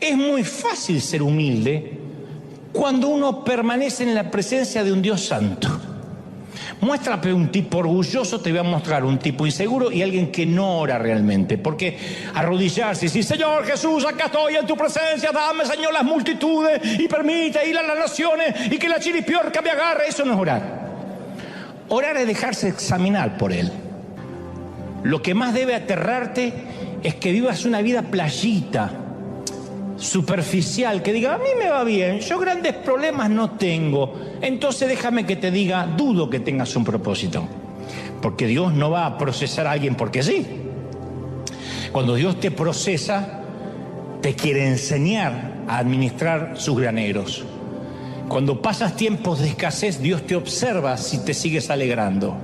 Es muy fácil ser humilde cuando uno permanece en la presencia de un Dios santo. Muéstrame un tipo orgulloso, te voy a mostrar un tipo inseguro y alguien que no ora realmente. Porque arrodillarse y decir, Señor Jesús, acá estoy en tu presencia, dame, Señor, las multitudes y permite ir a las naciones y que la chiripiorca me agarre, eso no es orar. Orar es dejarse examinar por Él. Lo que más debe aterrarte es que vivas una vida playita, superficial, que diga, a mí me va bien, yo grandes problemas no tengo. Entonces déjame que te diga, dudo que tengas un propósito. Porque Dios no va a procesar a alguien porque sí. Cuando Dios te procesa, te quiere enseñar a administrar sus graneros. Cuando pasas tiempos de escasez, Dios te observa si te sigues alegrando.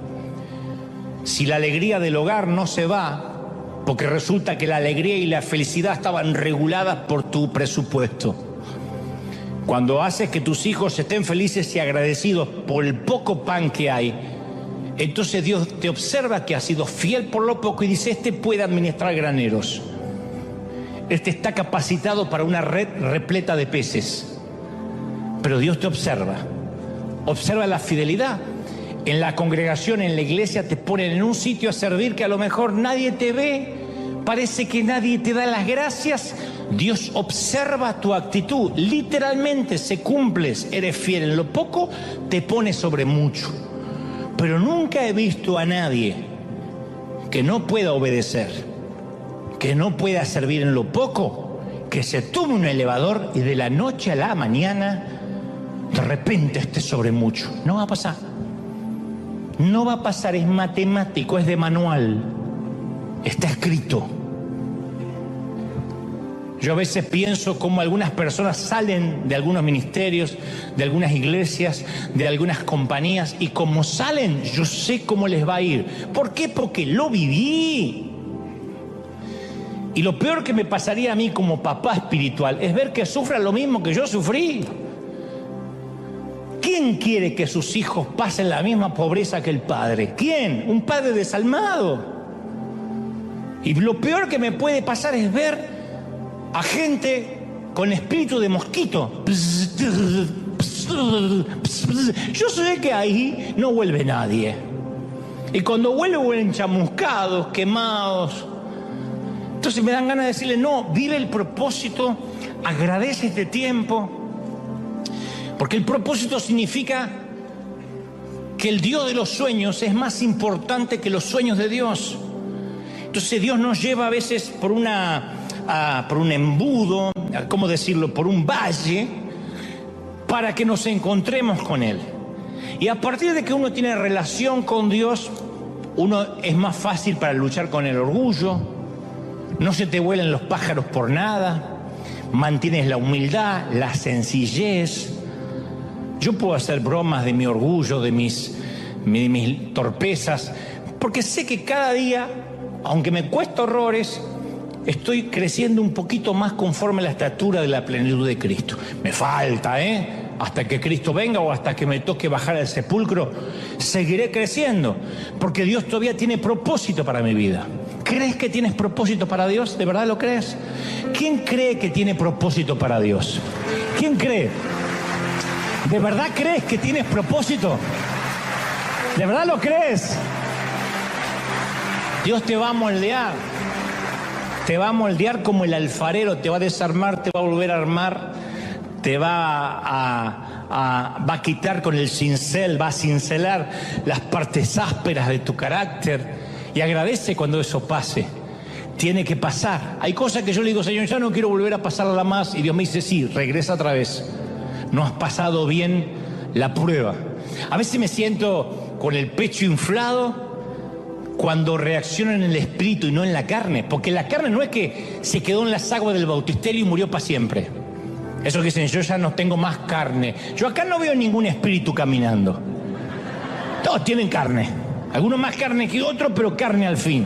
Si la alegría del hogar no se va, porque resulta que la alegría y la felicidad estaban reguladas por tu presupuesto. Cuando haces que tus hijos estén felices y agradecidos por el poco pan que hay, entonces Dios te observa que has sido fiel por lo poco y dice, este puede administrar graneros. Este está capacitado para una red repleta de peces. Pero Dios te observa. Observa la fidelidad. En la congregación, en la iglesia, te ponen en un sitio a servir que a lo mejor nadie te ve, parece que nadie te da las gracias. Dios observa tu actitud, literalmente se cumples, eres fiel en lo poco, te pone sobre mucho. Pero nunca he visto a nadie que no pueda obedecer, que no pueda servir en lo poco, que se tome un elevador y de la noche a la mañana de repente esté sobre mucho. No va a pasar. No va a pasar, es matemático, es de manual, está escrito. Yo a veces pienso cómo algunas personas salen de algunos ministerios, de algunas iglesias, de algunas compañías, y como salen, yo sé cómo les va a ir. ¿Por qué? Porque lo viví. Y lo peor que me pasaría a mí como papá espiritual es ver que sufran lo mismo que yo sufrí. ¿Quién quiere que sus hijos pasen la misma pobreza que el padre? ¿Quién? Un padre desalmado. Y lo peor que me puede pasar es ver a gente con espíritu de mosquito. Yo sé que ahí no vuelve nadie. Y cuando vuelven chamuscados, quemados. Entonces me dan ganas de decirle, no, vive el propósito, agradece este tiempo. Porque el propósito significa que el Dios de los sueños es más importante que los sueños de Dios. Entonces Dios nos lleva a veces por un embudo, ¿cómo decirlo?, por un valle, para que nos encontremos con Él. Y a partir de que uno tiene relación con Dios, uno es más fácil para luchar con el orgullo, no se te vuelan los pájaros por nada, mantienes la humildad, la sencillez. Yo puedo hacer bromas de mi orgullo, de mis torpezas, porque sé que cada día, aunque me cuesta horrores, estoy creciendo un poquito más conforme a la estatura de la plenitud de Cristo. Me falta, hasta que Cristo venga o hasta que me toque bajar al sepulcro, seguiré creciendo, porque Dios todavía tiene propósito para mi vida. ¿Crees que tienes propósito para Dios? ¿De verdad lo crees? ¿Quién cree que tiene propósito para Dios? ¿Quién cree? ¿De verdad crees que tienes propósito? ¿De verdad lo crees? Dios te va a moldear. Te va a moldear como el alfarero, te va a desarmar, te va a volver a armar, te va a quitar con el cincel, va a cincelar las partes ásperas de tu carácter. Y agradece cuando eso pase. Tiene que pasar. Hay cosas que yo le digo, Señor, ya no quiero volver a pasarla más. Y Dios me dice, sí, regresa otra vez. No has pasado bien la prueba. A veces me siento con el pecho inflado cuando reacciono en el espíritu y no en la carne. Porque la carne no es que se quedó en las aguas del bautisterio y murió para siempre. Eso que dicen, yo ya no tengo más carne. Yo acá no veo ningún espíritu caminando. Todos tienen carne. Algunos más carne que otros, pero carne al fin.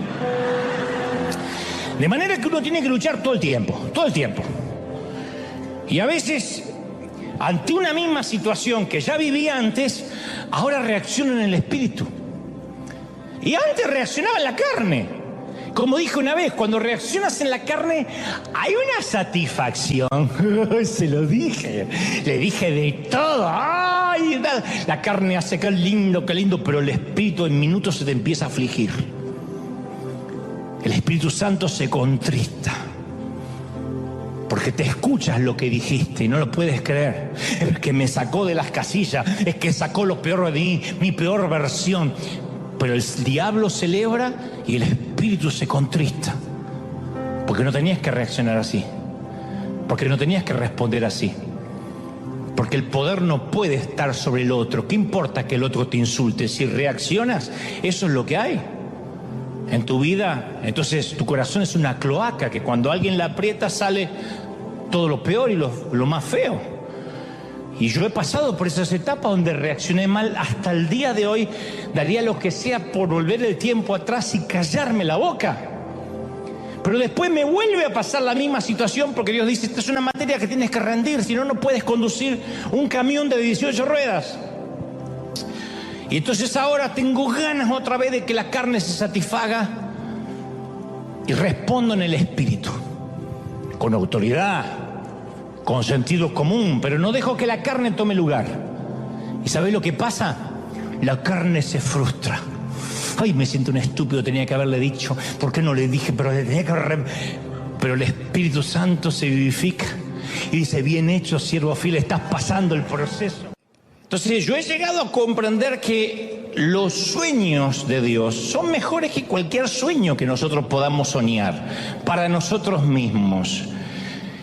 De manera que uno tiene que luchar todo el tiempo. Todo el tiempo. Y a veces, ante una misma situación que ya vivía antes, ahora reacciono en el espíritu. Y antes reaccionaba en la carne. Como dije una vez, cuando reaccionas en la carne, hay una satisfacción. Se lo dije. Le dije de todo. ¡Ay! La carne hace qué lindo, pero el espíritu en minutos se te empieza a afligir. El Espíritu Santo se contrista. Porque te escuchas lo que dijiste y no lo puedes creer. Es que me sacó de las casillas, es que sacó lo peor de mí, mi peor versión. Pero el diablo celebra y el espíritu se contrista. Porque no tenías que reaccionar así. Porque no tenías que responder así. Porque el poder no puede estar sobre el otro. ¿Qué importa que el otro te insulte? Si reaccionas, eso es lo que hay en tu vida. Entonces tu corazón es una cloaca que cuando alguien la aprieta sale todo lo peor y lo más feo. Y yo he pasado por esas etapas donde reaccioné mal. Hasta el día de hoy daría lo que sea por volver el tiempo atrás y callarme la boca. Pero después me vuelve a pasar la misma situación porque Dios dice, esta es una materia que tienes que rendir, si no, no puedes conducir un camión de 18 ruedas. Y entonces ahora tengo ganas otra vez de que la carne se satisfaga y respondo en el espíritu, con autoridad, con sentido común, pero no dejo que la carne tome lugar. ¿Y sabés lo que pasa? La carne se frustra. Ay, me siento un estúpido, tenía que haberle dicho. ¿Por qué no le dije? Pero le tenía que Pero el Espíritu Santo se vivifica y dice, bien hecho, siervo fiel, estás pasando el proceso. Entonces yo he llegado a comprender que los sueños de Dios son mejores que cualquier sueño que nosotros podamos soñar para nosotros mismos.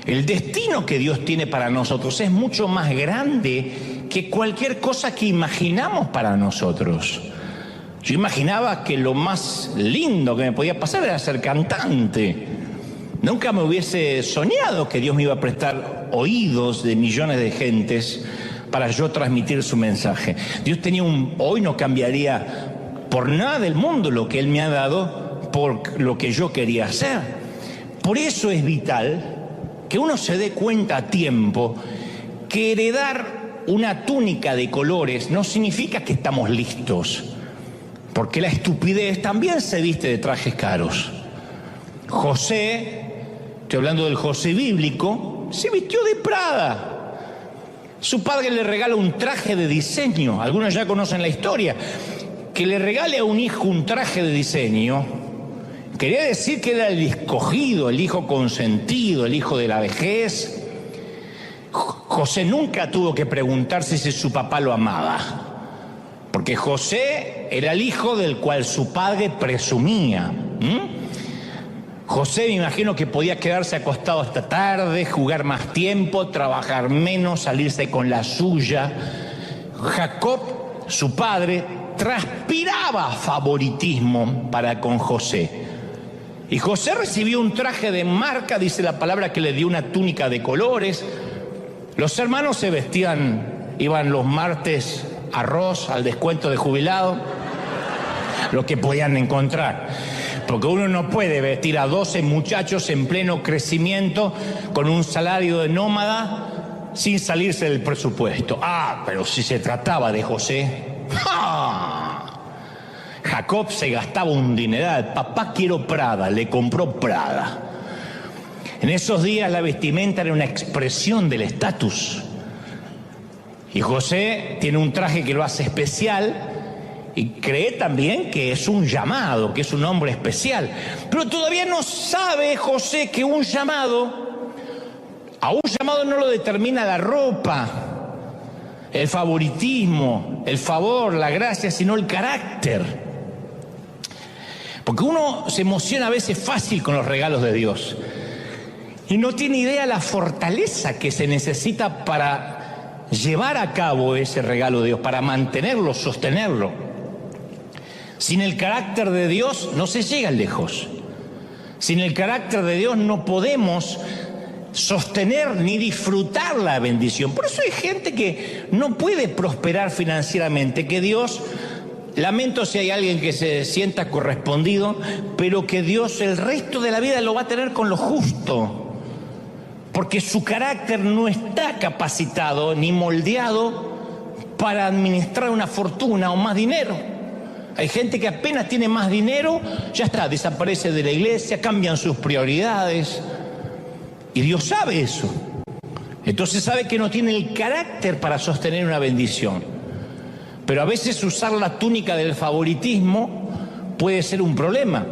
El destino que Dios tiene para nosotros es mucho más grande que cualquier cosa que imaginamos para nosotros. Yo imaginaba que lo más lindo que me podía pasar era ser cantante. Nunca me hubiese soñado que Dios me iba a prestar oídos de millones de gentes para yo transmitir su mensaje. Dios tenía hoy no cambiaría por nada del mundo lo que Él me ha dado por lo que yo quería hacer. Por eso es vital que uno se dé cuenta a tiempo que heredar una túnica de colores no significa que estamos listos, porque la estupidez también se viste de trajes caros. José, estoy hablando del José bíblico, se vistió de Prada. Su padre le regala un traje de diseño, algunos ya conocen la historia, que le regale a un hijo un traje de diseño. Quería decir que era el escogido, el hijo consentido, el hijo de la vejez. José nunca tuvo que preguntarse si su papá lo amaba, porque José era el hijo del cual su padre presumía. José me imagino que podía quedarse acostado hasta tarde, jugar más tiempo, trabajar menos, salirse con la suya. Jacob, su padre, transpiraba favoritismo para con José. Y José recibió un traje de marca, dice la palabra que le dio una túnica de colores. Los hermanos se vestían, iban los martes arroz al descuento de jubilado, lo que podían encontrar. Porque uno no puede vestir a 12 muchachos en pleno crecimiento con un salario de nómada sin salirse del presupuesto. Pero si se trataba de José, Jacob se gastaba un dineral. Papá, quiero Prada, le compró Prada. En esos días la vestimenta era una expresión del estatus. Y José tiene un traje que lo hace especial y cree también que es un llamado, que es un hombre especial. Pero todavía no sabe José que a un llamado no lo determina la ropa, el favoritismo, el favor, la gracia, sino el carácter. Porque uno se emociona a veces fácil con los regalos de Dios y no tiene idea la fortaleza que se necesita para llevar a cabo ese regalo de Dios, para mantenerlo, sostenerlo. Sin el carácter de Dios no se llega lejos. Sin el carácter de Dios no podemos sostener ni disfrutar la bendición. Por eso hay gente que no puede prosperar financieramente, que Dios, lamento si hay alguien que se sienta correspondido, pero que Dios el resto de la vida lo va a tener con lo justo, porque su carácter no está capacitado ni moldeado para administrar una fortuna o más dinero. Hay gente que apenas tiene más dinero, ya está, desaparece de la iglesia, cambian sus prioridades. Y Dios sabe eso. Entonces sabe que no tiene el carácter para sostener una bendición. Pero a veces usar la túnica del favoritismo puede ser un problema.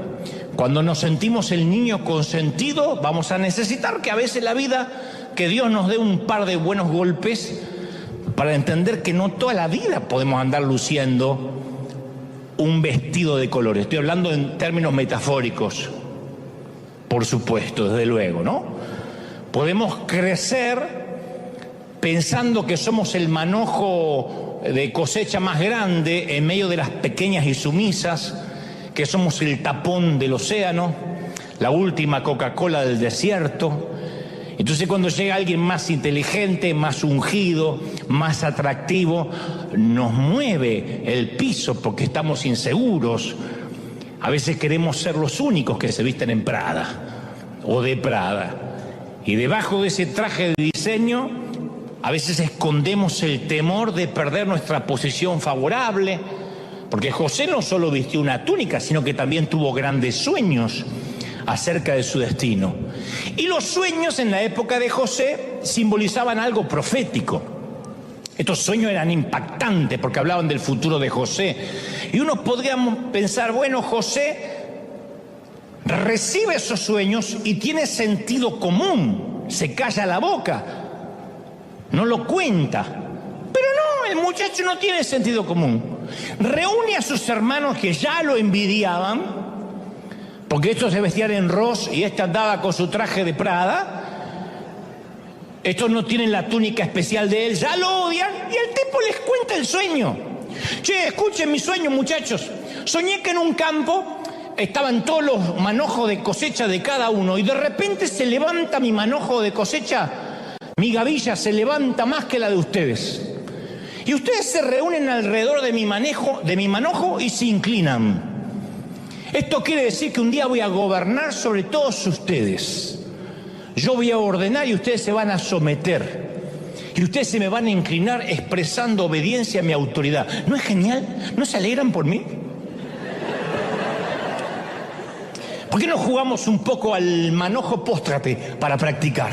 Cuando nos sentimos el niño consentido, vamos a necesitar que a veces la vida, que Dios nos dé un par de buenos golpes para entender que no toda la vida podemos andar luciendo un vestido de colores. Estoy hablando en términos metafóricos, por supuesto, desde luego, ¿no? Podemos crecer pensando que somos el manojo de cosecha más grande en medio de las pequeñas y sumisas, que somos el tapón del océano, la última Coca-Cola del desierto. Entonces cuando llega alguien más inteligente, más ungido, más atractivo, nos mueve el piso porque estamos inseguros. A veces queremos ser los únicos que se visten en Prada o de Prada. Y debajo de ese traje de diseño, a veces escondemos el temor de perder nuestra posición favorable, porque José no solo vistió una túnica, sino que también tuvo grandes sueños acerca de su destino. Y los sueños en la época de José simbolizaban algo profético. Estos sueños eran impactantes porque hablaban del futuro de José. Y uno podría pensar, bueno, José recibe esos sueños y tiene sentido común, se calla la boca, no lo cuenta. Pero no, el muchacho no tiene sentido común. Reúne a sus hermanos que ya lo envidiaban, porque estos se vestían en ros y este andaba con su traje de Prada. Estos no tienen la túnica especial de él, ya lo odian, y el tipo les cuenta el sueño. Che, escuchen mi sueño, muchachos. Soñé que en un campo estaban todos los manojos de cosecha de cada uno, y de repente se levanta mi manojo de cosecha, mi gavilla se levanta más que la de ustedes. Y ustedes se reúnen alrededor de mi manojo y se inclinan. Esto quiere decir que un día voy a gobernar sobre todos ustedes. Yo voy a ordenar y ustedes se van a someter. Y ustedes se me van a inclinar expresando obediencia a mi autoridad. ¿No es genial? ¿No se alegran por mí? ¿Por qué no jugamos un poco al manojo póstrate para practicar?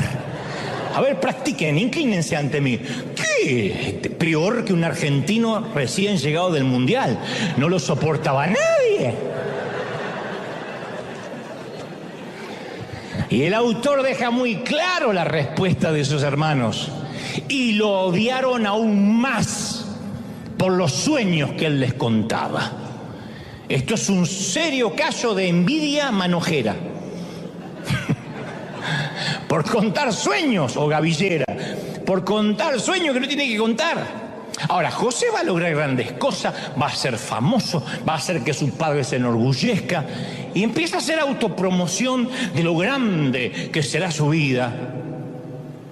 A ver, practiquen, inclínense ante mí. ¿Qué? Peor que un argentino recién llegado del Mundial. No lo soportaba nadie. Y el autor deja muy claro la respuesta de sus hermanos. Y lo odiaron aún más por los sueños que él les contaba. Esto es un serio caso de envidia manojera. Por contar sueños, o gavillera, por contar sueños que no tiene que contar. Ahora, José va a lograr grandes cosas, va a ser famoso, va a hacer que su padre se enorgullezca, y empieza a hacer autopromoción de lo grande que será su vida.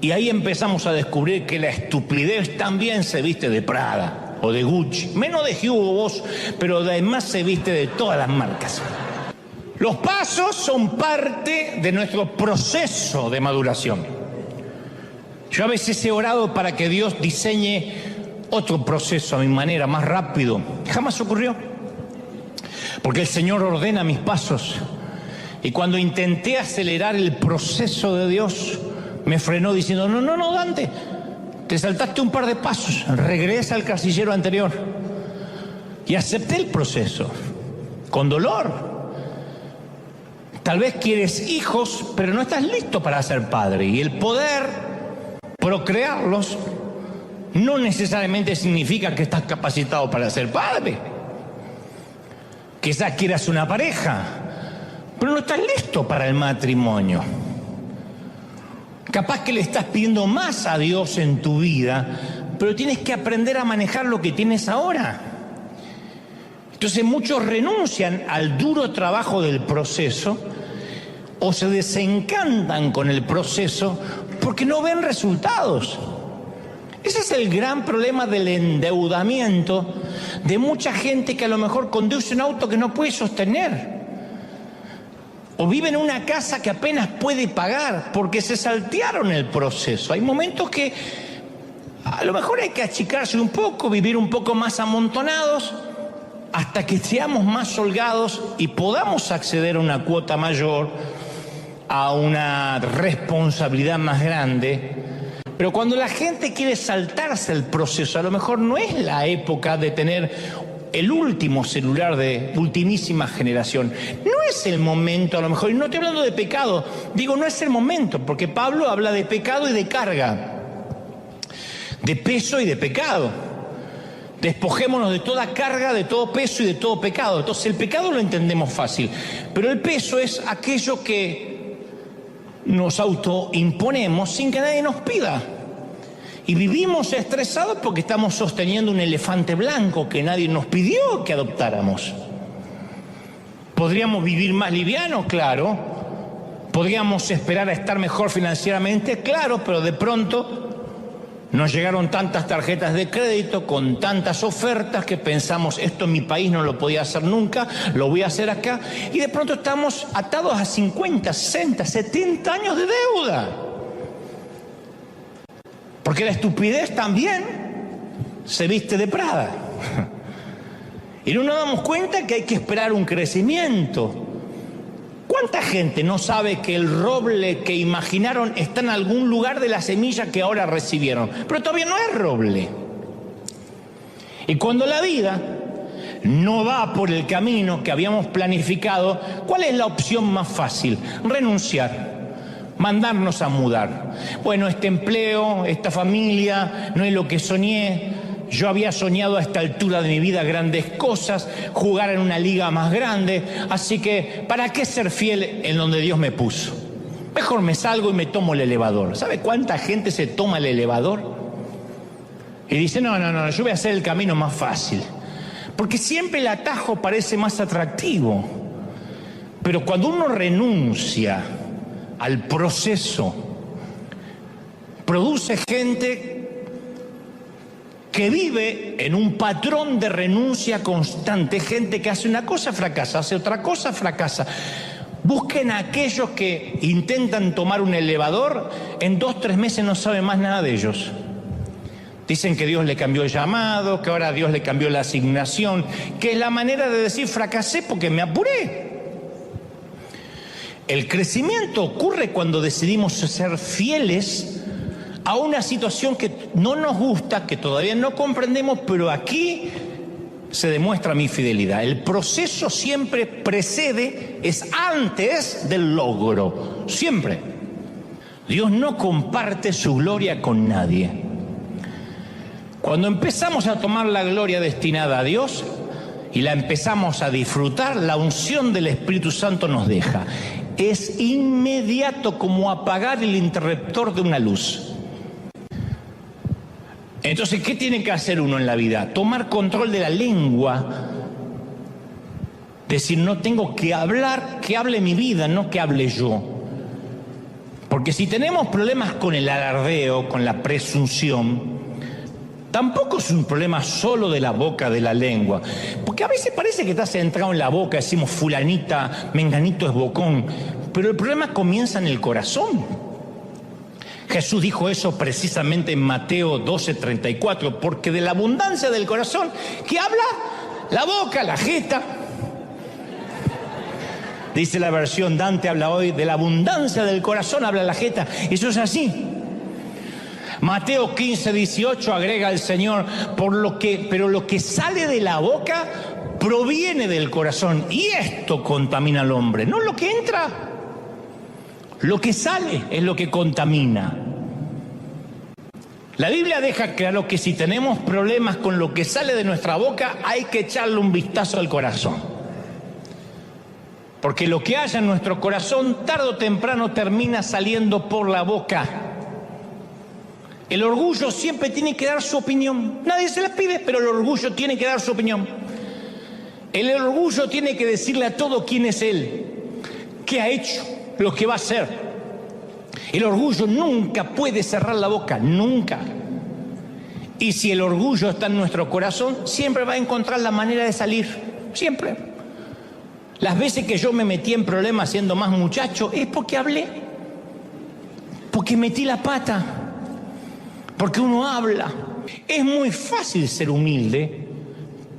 Y ahí empezamos a descubrir que la estupidez también se viste de Prada o de Gucci, menos de Hugo Boss, pero además se viste de todas las marcas. Los pasos son parte de nuestro proceso de maduración. Yo a veces he orado para que Dios diseñe otro proceso a mi manera, más rápido. Jamás ocurrió. Porque el Señor ordena mis pasos. Y cuando intenté acelerar el proceso de Dios, me frenó diciendo, no, Dante, te saltaste un par de pasos, regresa al casillero anterior. Y acepté el proceso, con dolor. Tal vez quieres hijos, pero no estás listo para ser padre. Y el poder procrearlos no necesariamente significa que estás capacitado para ser padre. Quizás quieras una pareja, pero no estás listo para el matrimonio. Capaz que le estás pidiendo más a Dios en tu vida, pero tienes que aprender a manejar lo que tienes ahora. Entonces muchos renuncian al duro trabajo del proceso o se desencantan con el proceso porque no ven resultados. Ese es el gran problema del endeudamiento de mucha gente que a lo mejor conduce un auto que no puede sostener. O vive en una casa que apenas puede pagar porque se saltearon el proceso. Hay momentos que a lo mejor hay que achicarse un poco, vivir un poco más amontonados hasta que seamos más holgados y podamos acceder a una cuota mayor, a una responsabilidad más grande. Pero cuando la gente quiere saltarse el proceso, a lo mejor no es la época de tener el último celular de ultimísima generación. No es el momento, a lo mejor, y no estoy hablando de pecado, digo, no es el momento, porque Pablo habla de pecado y de carga, de peso y de pecado. Despojémonos de toda carga, de todo peso y de todo pecado. Entonces el pecado lo entendemos fácil, pero el peso es aquello que nos autoimponemos sin que nadie nos pida. Y vivimos estresados porque estamos sosteniendo un elefante blanco que nadie nos pidió que adoptáramos. ¿Podríamos vivir más livianos? Claro. ¿Podríamos esperar a estar mejor financieramente? Claro, pero de pronto nos llegaron tantas tarjetas de crédito con tantas ofertas que pensamos, esto en mi país no lo podía hacer nunca, lo voy a hacer acá. Y de pronto estamos atados a 50, 60, 70 años de deuda. Porque la estupidez también se viste de Prada. Y no nos damos cuenta que hay que esperar un crecimiento. ¿Cuánta gente no sabe que el roble que imaginaron está en algún lugar de la semilla que ahora recibieron? Pero todavía no es roble. Y cuando la vida no va por el camino que habíamos planificado, ¿cuál es la opción más fácil? Renunciar. Mandarnos a mudar. Bueno, este empleo, esta familia, no es lo que soñé. Yo había soñado a esta altura de mi vida grandes cosas, jugar en una liga más grande, así que ¿para qué ser fiel en donde Dios me puso? Mejor me salgo y me tomo el elevador. ¿Sabe cuánta gente se toma el elevador? Y dice, no, yo voy a hacer el camino más fácil. Porque siempre el atajo parece más atractivo. Pero cuando uno renuncia al proceso, produce gente que vive en un patrón de renuncia constante, gente que hace una cosa, fracasa, hace otra cosa, fracasa. Busquen a aquellos que intentan tomar un elevador, en 2 o 3 meses no saben más nada de ellos. Dicen que Dios le cambió el llamado, que ahora Dios le cambió la asignación, que es la manera de decir fracasé porque me apuré. El crecimiento ocurre cuando decidimos ser fieles a una situación que no nos gusta, que todavía no comprendemos, pero aquí se demuestra mi fidelidad. El proceso siempre precede, es antes del logro, siempre. Dios no comparte su gloria con nadie. Cuando empezamos a tomar la gloria destinada a Dios y la empezamos a disfrutar, la unción del Espíritu Santo nos deja. Es inmediato, como apagar el interruptor de una luz. Entonces, ¿qué tiene que hacer uno en la vida? Tomar control de la lengua. Decir, no tengo que hablar, que hable mi vida, no que hable yo. Porque si tenemos problemas con el alardeo, con la presunción, tampoco es un problema solo de la boca, de la lengua. Porque a veces parece que está centrado en la boca, decimos fulanita, menganito es bocón. Pero el problema comienza en el corazón. Jesús dijo eso precisamente en Mateo 12:34, porque de la abundancia del corazón, ¿qué habla? La boca, la jeta. Dice la versión Dante, habla hoy, de la abundancia del corazón habla la jeta. Eso es así. Mateo 15:18 agrega el Señor, pero lo que sale de la boca proviene del corazón, y esto contamina al hombre, no lo que entra. Lo que sale es lo que contamina. La Biblia deja claro que si tenemos problemas con lo que sale de nuestra boca, hay que echarle un vistazo al corazón. Porque lo que haya en nuestro corazón, tarde o temprano termina saliendo por la boca. El orgullo siempre tiene que dar su opinión. Nadie se la pide, pero el orgullo tiene que dar su opinión. El orgullo tiene que decirle a todo quién es él, qué ha hecho, lo que va a hacer. El orgullo nunca puede cerrar la boca, nunca. Y si el orgullo está en nuestro corazón, siempre va a encontrar la manera de salir, siempre. Las veces que yo me metí en problemas siendo más muchacho, es porque hablé, porque metí la pata, porque uno habla. Es muy fácil ser humilde,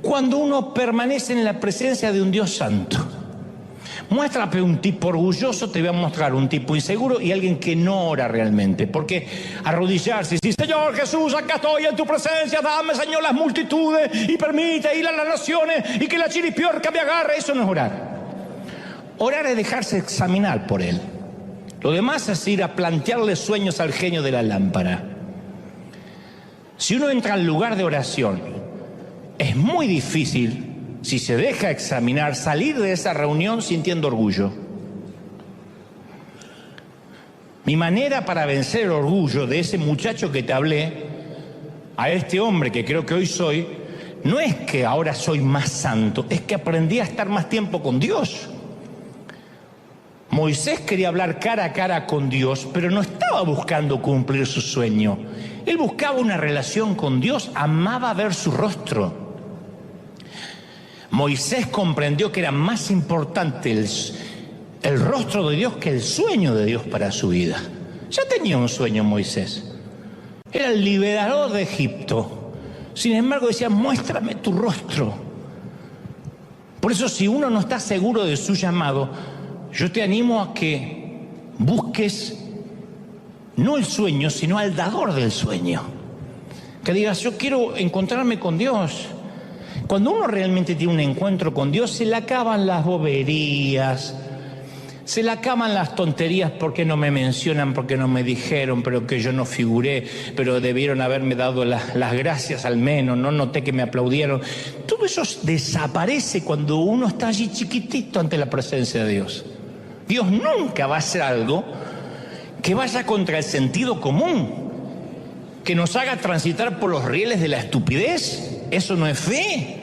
cuando uno permanece en la presencia de un Dios santo. Muéstrame un tipo orgulloso, te voy a mostrar un tipo inseguro y alguien que no ora realmente. Porque arrodillarse y decir, Señor Jesús, acá estoy en tu presencia, dame, Señor, las multitudes y permite ir a las naciones y que la chiripiorca me agarre, eso no es orar. Orar es dejarse examinar por Él. Lo demás es ir a plantearle sueños al genio de la lámpara. Si uno entra al lugar de oración, es muy difícil, si se deja examinar, salir de esa reunión sintiendo orgullo. Mi manera para vencer el orgullo de ese muchacho que te hablé, a este hombre que creo que hoy soy, no es que ahora soy más santo, es que aprendí a estar más tiempo con Dios. Moisés quería hablar cara a cara con Dios, pero no estaba buscando cumplir su sueño. Él buscaba una relación con Dios, amaba ver su rostro. Moisés comprendió que era más importante el rostro de Dios que el sueño de Dios para su vida. Ya tenía un sueño Moisés. Era el liberador de Egipto. Sin embargo decía, muéstrame tu rostro. Por eso, si uno no está seguro de su llamado, yo te animo a que busques no el sueño, sino al dador del sueño. Que digas, yo quiero encontrarme con Dios. Cuando uno realmente tiene un encuentro con Dios, se le acaban las boberías, se le acaban las tonterías, porque no me mencionan, porque no me dijeron, pero que yo no figuré, pero debieron haberme dado las gracias al menos, no noté que me aplaudieron. Todo eso desaparece cuando uno está allí chiquitito ante la presencia de Dios. Dios nunca va a hacer algo que vaya contra el sentido común, que nos haga transitar por los rieles de la estupidez. Eso no es fe.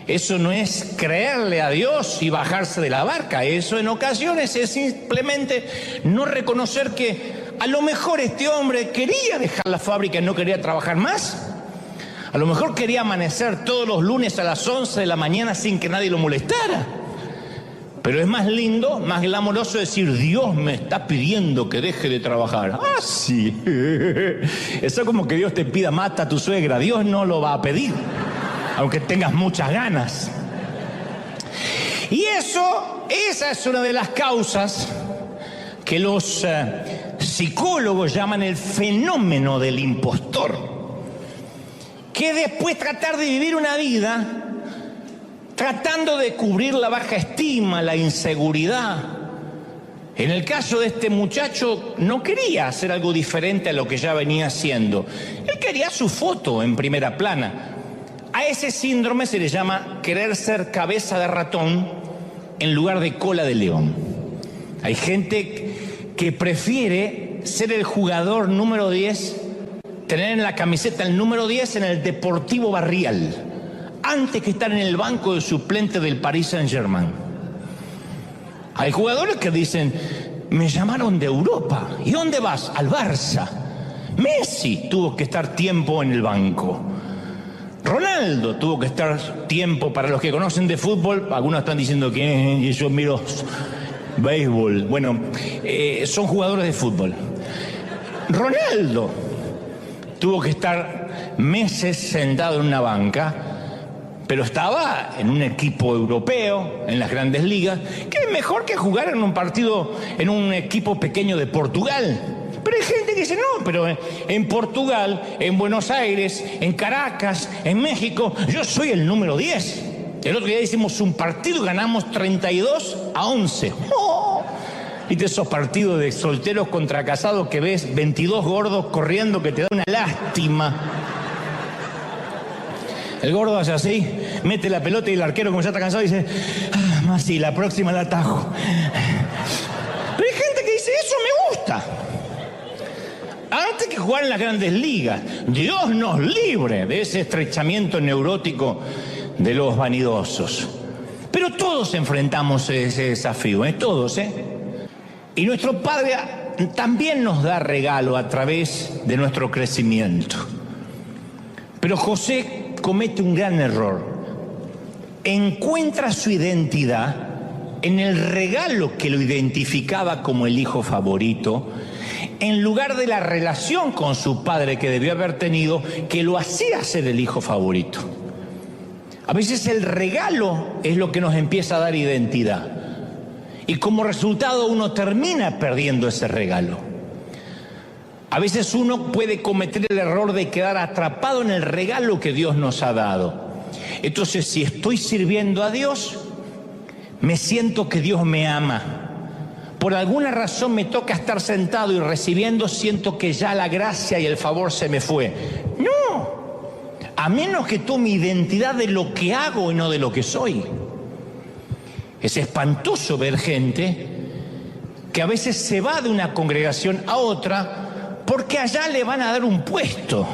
Eso no es creerle a Dios y bajarse de la barca. Eso en ocasiones es simplemente no reconocer que a lo mejor este hombre quería dejar la fábrica y no quería trabajar más. A lo mejor quería amanecer todos los lunes a las 11 de la mañana sin que nadie lo molestara. Pero es más lindo, más glamoroso decir, Dios me está pidiendo que deje de trabajar. Ah, sí. Eso es como que Dios te pida, mata a tu suegra. Dios no lo va a pedir, aunque tengas muchas ganas. Y esa es una de las causas que los psicólogos llaman el fenómeno del impostor. Que después tratar de vivir una vida tratando de cubrir la baja estima, la inseguridad. En el caso de este muchacho, no quería hacer algo diferente a lo que ya venía haciendo. Él quería su foto en primera plana. A ese síndrome se le llama querer ser cabeza de ratón en lugar de cola de león. Hay gente que prefiere ser el jugador número 10, tener en la camiseta el número 10 en el Deportivo Barrial, antes que estar en el banco de suplente del Paris Saint-Germain. Hay jugadores que dicen, me llamaron de Europa. ¿Y dónde vas? Al Barça. Messi tuvo que estar tiempo en el banco. Ronaldo tuvo que estar tiempo, para los que conocen de fútbol, algunos están diciendo que yo miro béisbol. Bueno, son jugadores de fútbol. Ronaldo tuvo que estar meses sentado en una banca, pero estaba en un equipo europeo, en las grandes ligas, que es mejor que jugar en un partido, en un equipo pequeño de Portugal. Pero hay gente que dice, no, pero en Portugal, en Buenos Aires, en Caracas, en México, yo soy el número 10. El otro día hicimos un partido y ganamos 32-11. ¡Oh! ¿Viste esos partidos de solteros contra casados que ves 22 gordos corriendo que te da una lástima? El gordo hace así, mete la pelota y el arquero, como ya está cansado, dice, más sí, la próxima la atajo. Pero hay gente que dice, eso me gusta. Antes que jugar en las grandes ligas, Dios nos libre de ese estrechamiento neurótico de los vanidosos. Pero todos enfrentamos ese desafío, todos, Y nuestro Padre también nos da regalo a través de nuestro crecimiento. Pero José comete un gran error. Encuentra su identidad en el regalo que lo identificaba como el hijo favorito, en lugar de la relación con su padre que debió haber tenido, que lo hacía ser el hijo favorito. A veces el regalo es lo que nos empieza a dar identidad. Y como resultado uno termina perdiendo ese regalo. A veces uno puede cometer el error de quedar atrapado en el regalo que Dios nos ha dado. Entonces, si estoy sirviendo a Dios, me siento que Dios me ama. Por alguna razón me toca estar sentado y recibiendo, siento que ya la gracia y el favor se me fue. No. A menos que tome identidad de lo que hago y no de lo que soy. Es espantoso ver gente que a veces se va de una congregación a otra porque allá le van a dar un puesto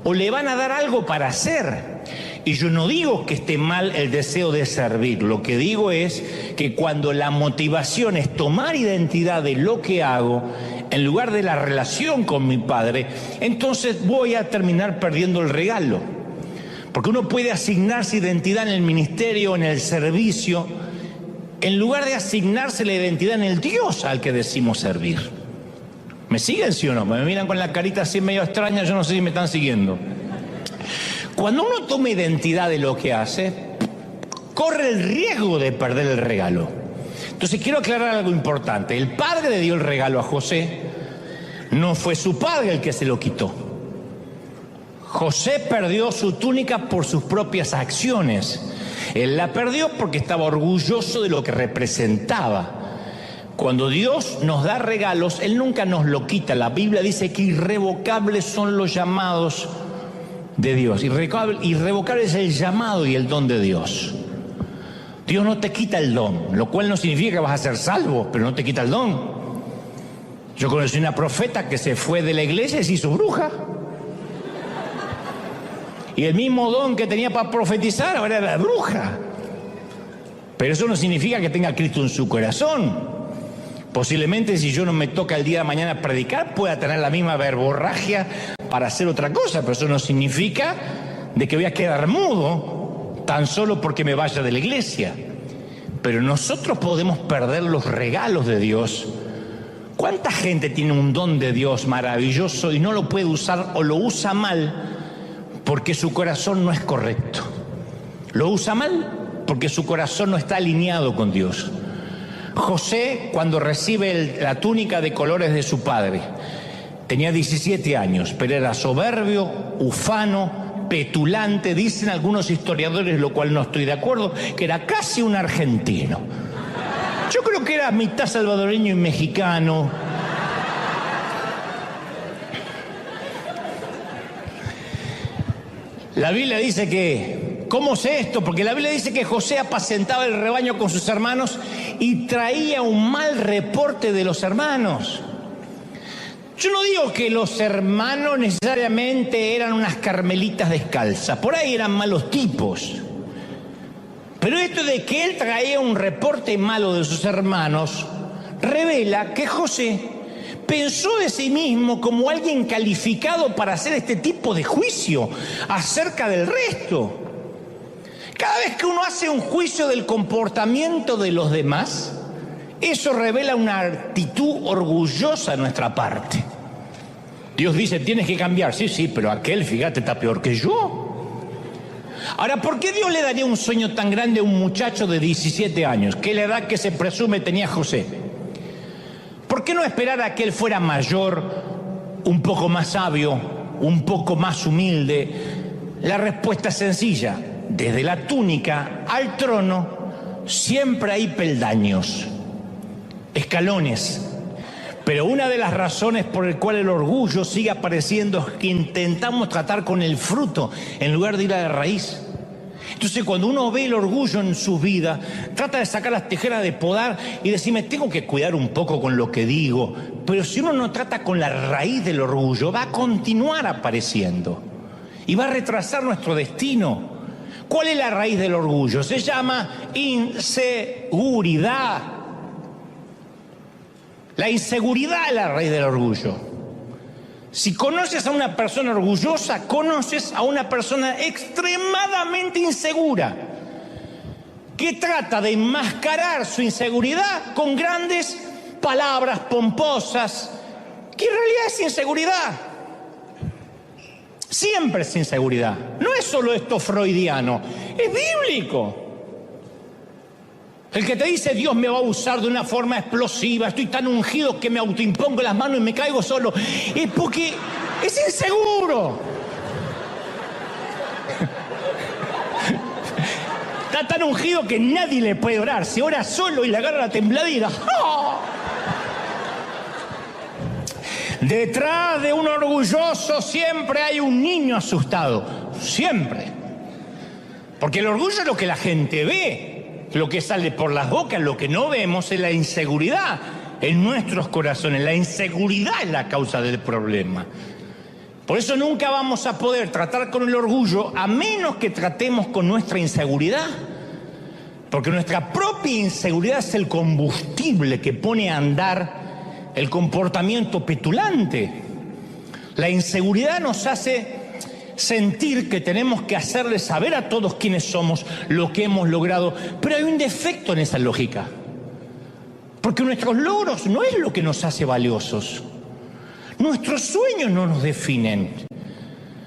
o le van a dar algo para hacer. Y yo no digo que esté mal el deseo de servir, lo que digo es que cuando la motivación es tomar identidad de lo que hago, en lugar de la relación con mi Padre, entonces voy a terminar perdiendo el regalo. Porque uno puede asignarse identidad en el ministerio, en el servicio, en lugar de asignarse la identidad en el Dios al que decimos servir. ¿Me siguen, sí o no? Me miran con la carita así medio extraña, yo no sé si me están siguiendo. Cuando uno toma identidad de lo que hace, corre el riesgo de perder el regalo. Entonces quiero aclarar algo importante. El padre le dio el regalo a José, no fue su padre el que se lo quitó. José perdió su túnica por sus propias acciones. Él la perdió porque estaba orgulloso de lo que representaba. Cuando Dios nos da regalos, Él nunca nos lo quita. La Biblia dice que irrevocables son los llamados de Dios. Irrevocable es el llamado y el don de Dios. Dios no te quita el don, lo cual no significa que vas a ser salvo, pero no te quita el don. Yo conocí una profeta que se fue de la iglesia y se hizo bruja. Y el mismo don que tenía para profetizar ahora era bruja. Pero eso no significa que tenga a Cristo en su corazón. Posiblemente si yo no me toca el día de mañana predicar, pueda tener la misma verborragia para hacer otra cosa, pero eso no significa de que voy a quedar mudo tan solo porque me vaya de la iglesia. Pero nosotros podemos perder los regalos de Dios. ¿Cuánta gente tiene un don de Dios maravilloso y no lo puede usar o lo usa mal porque su corazón no es correcto? Lo usa mal porque su corazón no está alineado con Dios. José, cuando recibe la túnica de colores de su padre, tenía 17 años, pero era soberbio, ufano, petulante, dicen algunos historiadores, lo cual no estoy de acuerdo, que era casi un argentino. Yo creo que era mitad salvadoreño y mexicano. La Biblia dice que, ¿cómo sé esto? Porque la Biblia dice que José apacentaba el rebaño con sus hermanos y traía un mal reporte de los hermanos. Yo no digo que los hermanos necesariamente eran unas carmelitas descalzas, por ahí eran malos tipos. Pero esto de que él traía un reporte malo de sus hermanos revela que José pensó de sí mismo como alguien calificado para hacer este tipo de juicio acerca del resto. Cada vez que uno hace un juicio del comportamiento de los demás, eso revela una actitud orgullosa de nuestra parte. Dios dice, tienes que cambiar. Sí, pero aquel, fíjate, está peor que yo. Ahora, ¿por qué Dios le daría un sueño tan grande a un muchacho de 17 años? ¿Qué la edad que se presume tenía José? ¿Por qué no esperar a que él fuera mayor, un poco más sabio, un poco más humilde? La respuesta es sencilla. Desde la túnica al trono siempre hay peldaños, escalones. Pero una de las razones por el cual el orgullo sigue apareciendo es que intentamos tratar con el fruto en lugar de ir a la raíz. Entonces, cuando uno ve el orgullo en su vida, trata de sacar las tijeras de podar y decirme, tengo que cuidar un poco con lo que digo. Pero si uno no trata con la raíz del orgullo, va a continuar apareciendo y va a retrasar nuestro destino. ¿Cuál es la raíz del orgullo? Se llama inseguridad. La inseguridad es la raíz del orgullo. Si conoces a una persona orgullosa, conoces a una persona extremadamente insegura, que trata de enmascarar su inseguridad con grandes palabras pomposas, que en realidad es inseguridad. Siempre es inseguridad. No es solo esto freudiano, es bíblico. El que te dice Dios me va a usar de una forma explosiva, estoy tan ungido que me autoimpongo las manos y me caigo solo, es porque es inseguro. Está tan ungido que nadie le puede orar. Se ora solo y le agarra la tembladera. ¡Oh! Detrás de un orgulloso siempre hay un niño asustado. Siempre. Porque el orgullo es lo que la gente ve. Lo que sale por las bocas, lo que no vemos es la inseguridad en nuestros corazones. La inseguridad es la causa del problema. Por eso nunca vamos a poder tratar con el orgullo a menos que tratemos con nuestra inseguridad. Porque nuestra propia inseguridad es el combustible que pone a andar el comportamiento petulante. La inseguridad nos hace sentir que tenemos que hacerle saber a todos quiénes somos, lo que hemos logrado. Pero hay un defecto en esa lógica. Porque nuestros logros no es lo que nos hace valiosos. Nuestros sueños no nos definen.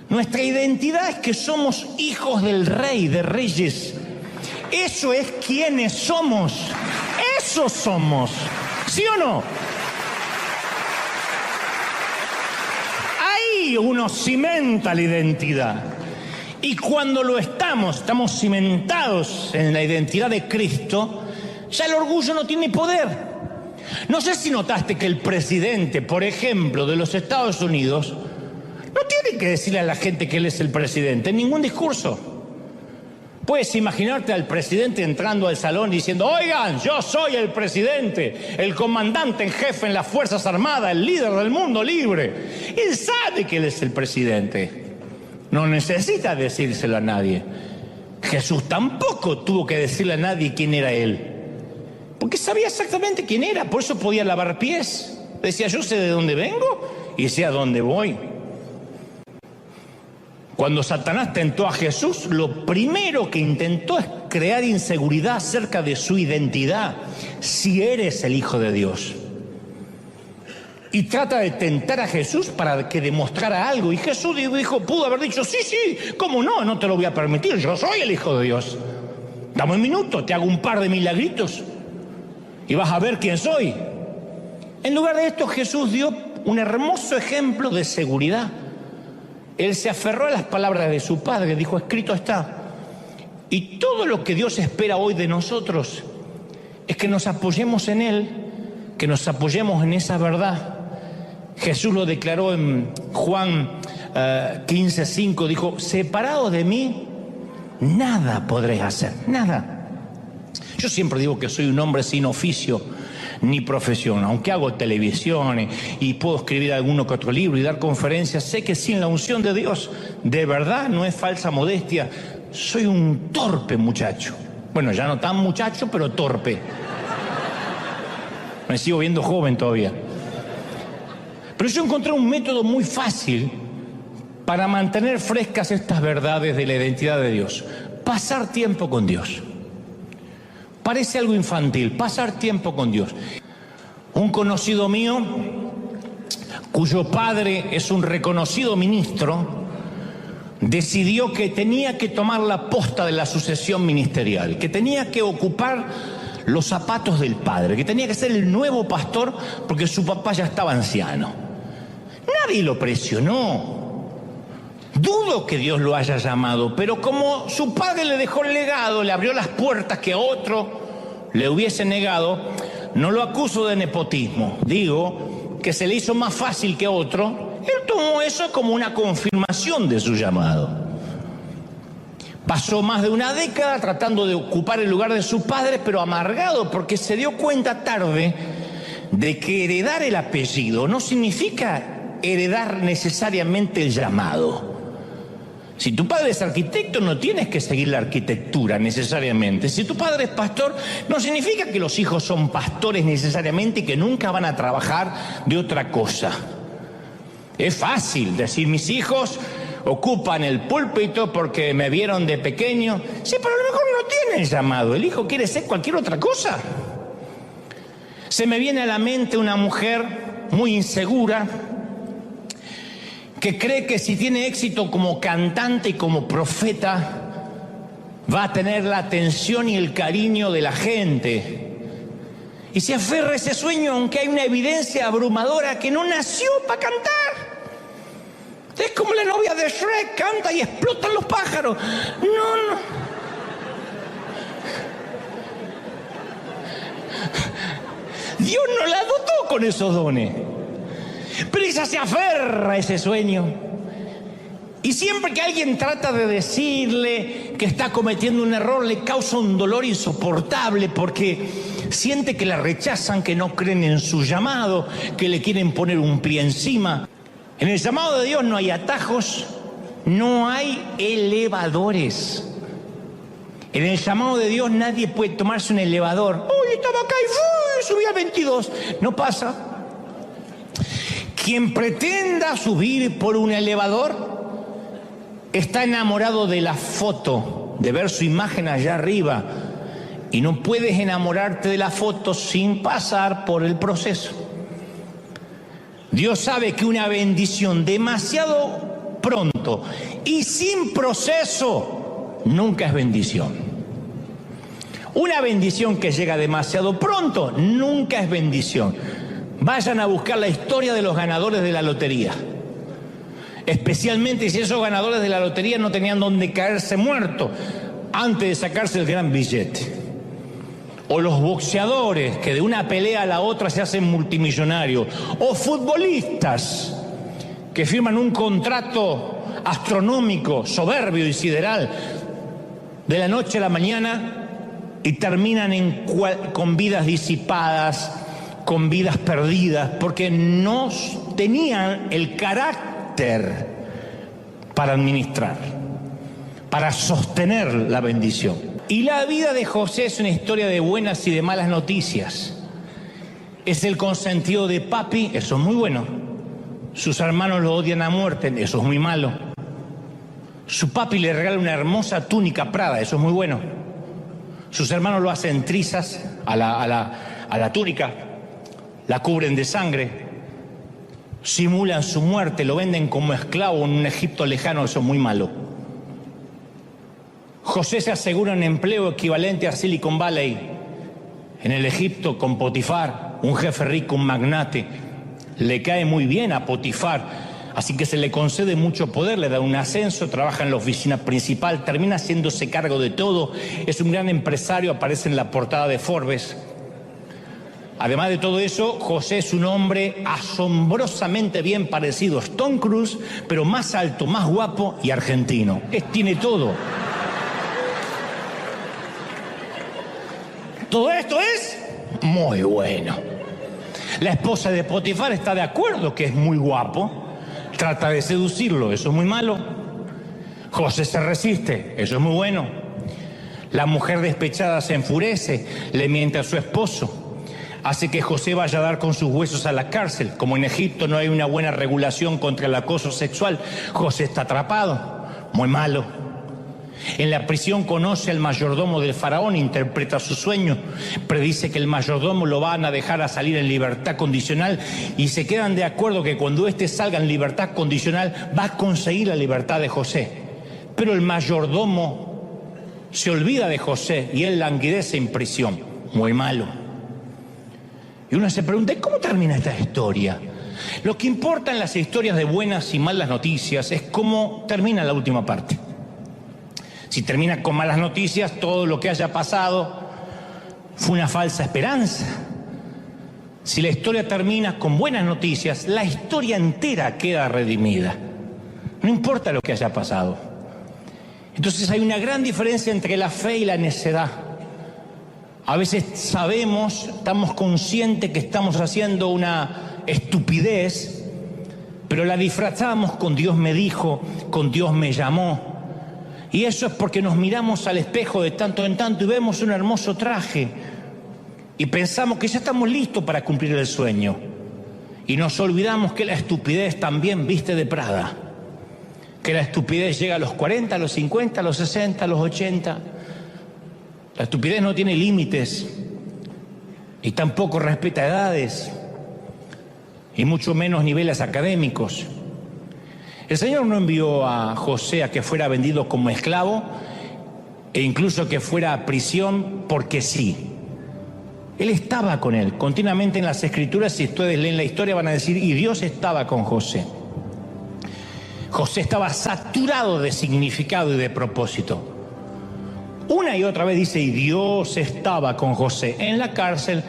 Nuestra identidad es que somos hijos del Rey, de Reyes. Eso es quienes somos. Eso somos. ¿Sí o no? Ahí uno cimenta la identidad. Y cuando lo estamos cimentados en la identidad de Cristo, ya el orgullo no tiene poder. No sé si notaste que el presidente, por ejemplo, de los Estados Unidos, no tiene que decirle a la gente que él es el presidente en ningún discurso. Puedes imaginarte al presidente entrando al salón diciendo: oigan, yo soy el presidente, el comandante en jefe en las Fuerzas Armadas, el líder del mundo libre. Él sabe que él es el presidente. No necesita decírselo a nadie. Jesús tampoco tuvo que decirle a nadie quién era él. Porque sabía exactamente quién era, por eso podía lavar pies. Decía: yo sé de dónde vengo y sé a dónde voy. Cuando Satanás tentó a Jesús, lo primero que intentó es crear inseguridad acerca de su identidad. Si eres el Hijo de Dios. Y trata de tentar a Jesús para que demostrara algo. Y Jesús pudo haber dicho: sí, ¿cómo no? No te lo voy a permitir, yo soy el Hijo de Dios. Dame un minuto, te hago un par de milagritos y vas a ver quién soy. En lugar de esto, Jesús dio un hermoso ejemplo de seguridad. Él se aferró a las palabras de su Padre, dijo: escrito está. Y todo lo que Dios espera hoy de nosotros es que nos apoyemos en Él, que nos apoyemos en esa verdad. Jesús lo declaró en Juan 15:5, dijo: separado de mí, nada podréis hacer, nada. Yo siempre digo que soy un hombre sin oficio ni profesión, aunque hago televisión y puedo escribir alguno que otro libro y dar conferencias, sé que sin la unción de Dios, de verdad, no es falsa modestia, soy un torpe muchacho. Bueno, ya no tan muchacho, pero torpe. Me sigo viendo joven todavía. Pero yo encontré un método muy fácil para mantener frescas estas verdades de la identidad de Dios: pasar tiempo con Dios. Parece algo infantil, pasar tiempo con Dios. Un conocido mío, cuyo padre es un reconocido ministro, decidió que tenía que tomar la posta de la sucesión ministerial, que tenía que ocupar los zapatos del padre, que tenía que ser el nuevo pastor porque su papá ya estaba anciano. Nadie lo presionó. Dudo que Dios lo haya llamado, pero como su padre le dejó el legado, le abrió las puertas que a otro le hubiese negado, no lo acuso de nepotismo. Digo que se le hizo más fácil que a otro. Él tomó eso como una confirmación de su llamado. Pasó más de una década tratando de ocupar el lugar de su padre, pero amargado porque se dio cuenta tarde de que heredar el apellido no significa heredar necesariamente el llamado. Si tu padre es arquitecto, no tienes que seguir la arquitectura necesariamente. Si tu padre es pastor, no significa que los hijos son pastores necesariamente y que nunca van a trabajar de otra cosa. Es fácil decir: mis hijos ocupan el púlpito porque me vieron de pequeño. Sí, pero a lo mejor no tienen llamado. El hijo quiere ser cualquier otra cosa. Se me viene a la mente una mujer muy insegura que cree que si tiene éxito como cantante y como profeta, va a tener la atención y el cariño de la gente. Y se aferra a ese sueño, aunque hay una evidencia abrumadora que no nació para cantar. Es como la novia de Shrek, canta y explotan los pájaros. No. Dios no la dotó con esos dones. Pero ella se aferra a ese sueño. Y siempre que alguien trata de decirle que está cometiendo un error, le causa un dolor insoportable porque siente que la rechazan, que no creen en su llamado, que le quieren poner un pie encima. En el llamado de Dios no hay atajos, no hay elevadores. En el llamado de Dios nadie puede tomarse un elevador. ¡Uy, estaba acá y subí al 22! No pasa. Quien pretenda subir por un elevador está enamorado de la foto, de ver su imagen allá arriba. Y no puedes enamorarte de la foto sin pasar por el proceso. Dios sabe que una bendición demasiado pronto y sin proceso nunca es bendición. Una bendición que llega demasiado pronto nunca es bendición. Vayan a buscar la historia de los ganadores de la lotería. Especialmente si esos ganadores de la lotería no tenían donde caerse muertos antes de sacarse el gran billete. O los boxeadores que de una pelea a la otra se hacen multimillonarios. O futbolistas que firman un contrato astronómico, soberbio y sideral de la noche a la mañana y terminan con vidas disipadas, con vidas perdidas, porque no tenían el carácter para administrar, para sostener la bendición. Y la vida de José es una historia de buenas y de malas noticias. Es el consentido de papi, eso es muy bueno. Sus hermanos lo odian a muerte, eso es muy malo. Su papi le regala una hermosa túnica Prada, eso es muy bueno. Sus hermanos lo hacen trizas a la túnica, la cubren de sangre, simulan su muerte, lo venden como esclavo en un Egipto lejano, eso es muy malo. José se asegura un empleo equivalente a Silicon Valley en el Egipto con Potifar, un jefe rico, un magnate. Le cae muy bien a Potifar, así que se le concede mucho poder, le da un ascenso, trabaja en la oficina principal, termina haciéndose cargo de todo, es un gran empresario, aparece en la portada de Forbes. Además de todo eso, José es un hombre asombrosamente bien parecido a Tom Cruise, pero más alto, más guapo y argentino. Tiene todo. Todo esto es muy bueno. La esposa de Potifar está de acuerdo que es muy guapo, trata de seducirlo, eso es muy malo. José se resiste, eso es muy bueno. La mujer despechada se enfurece, le miente a su esposo. Hace que José vaya a dar con sus huesos a la cárcel. Como en Egipto no hay una buena regulación contra el acoso sexual, José está atrapado. Muy malo. En la prisión conoce al mayordomo del faraón, interpreta su sueño, predice que el mayordomo lo van a dejar a salir en libertad condicional y se quedan de acuerdo que cuando éste salga en libertad condicional va a conseguir la libertad de José. Pero el mayordomo se olvida de José y él languidece en prisión. Muy malo. Y uno se pregunta, ¿cómo termina esta historia? Lo que importa en las historias de buenas y malas noticias es cómo termina la última parte. Si termina con malas noticias, todo lo que haya pasado fue una falsa esperanza. Si la historia termina con buenas noticias, la historia entera queda redimida. No importa lo que haya pasado. Entonces hay una gran diferencia entre la fe y la necedad. A veces sabemos, estamos conscientes que estamos haciendo una estupidez, pero la disfrazamos con Dios me dijo, con Dios me llamó. Y eso es porque nos miramos al espejo de tanto en tanto y vemos un hermoso traje y pensamos que ya estamos listos para cumplir el sueño. Y nos olvidamos que la estupidez también viste de Prada, que la estupidez llega a los 40, a los 50, a los 60, a los 80. La estupidez no tiene límites y tampoco respeta edades y mucho menos niveles académicos. El Señor no envió a José a que fuera vendido como esclavo e incluso que fuera a prisión porque sí. Él estaba con él. Continuamente en las Escrituras, si ustedes leen la historia, van a decir, y Dios estaba con José. José estaba saturado de significado y de propósito. Una y otra vez dice, y Dios estaba con José en la cárcel,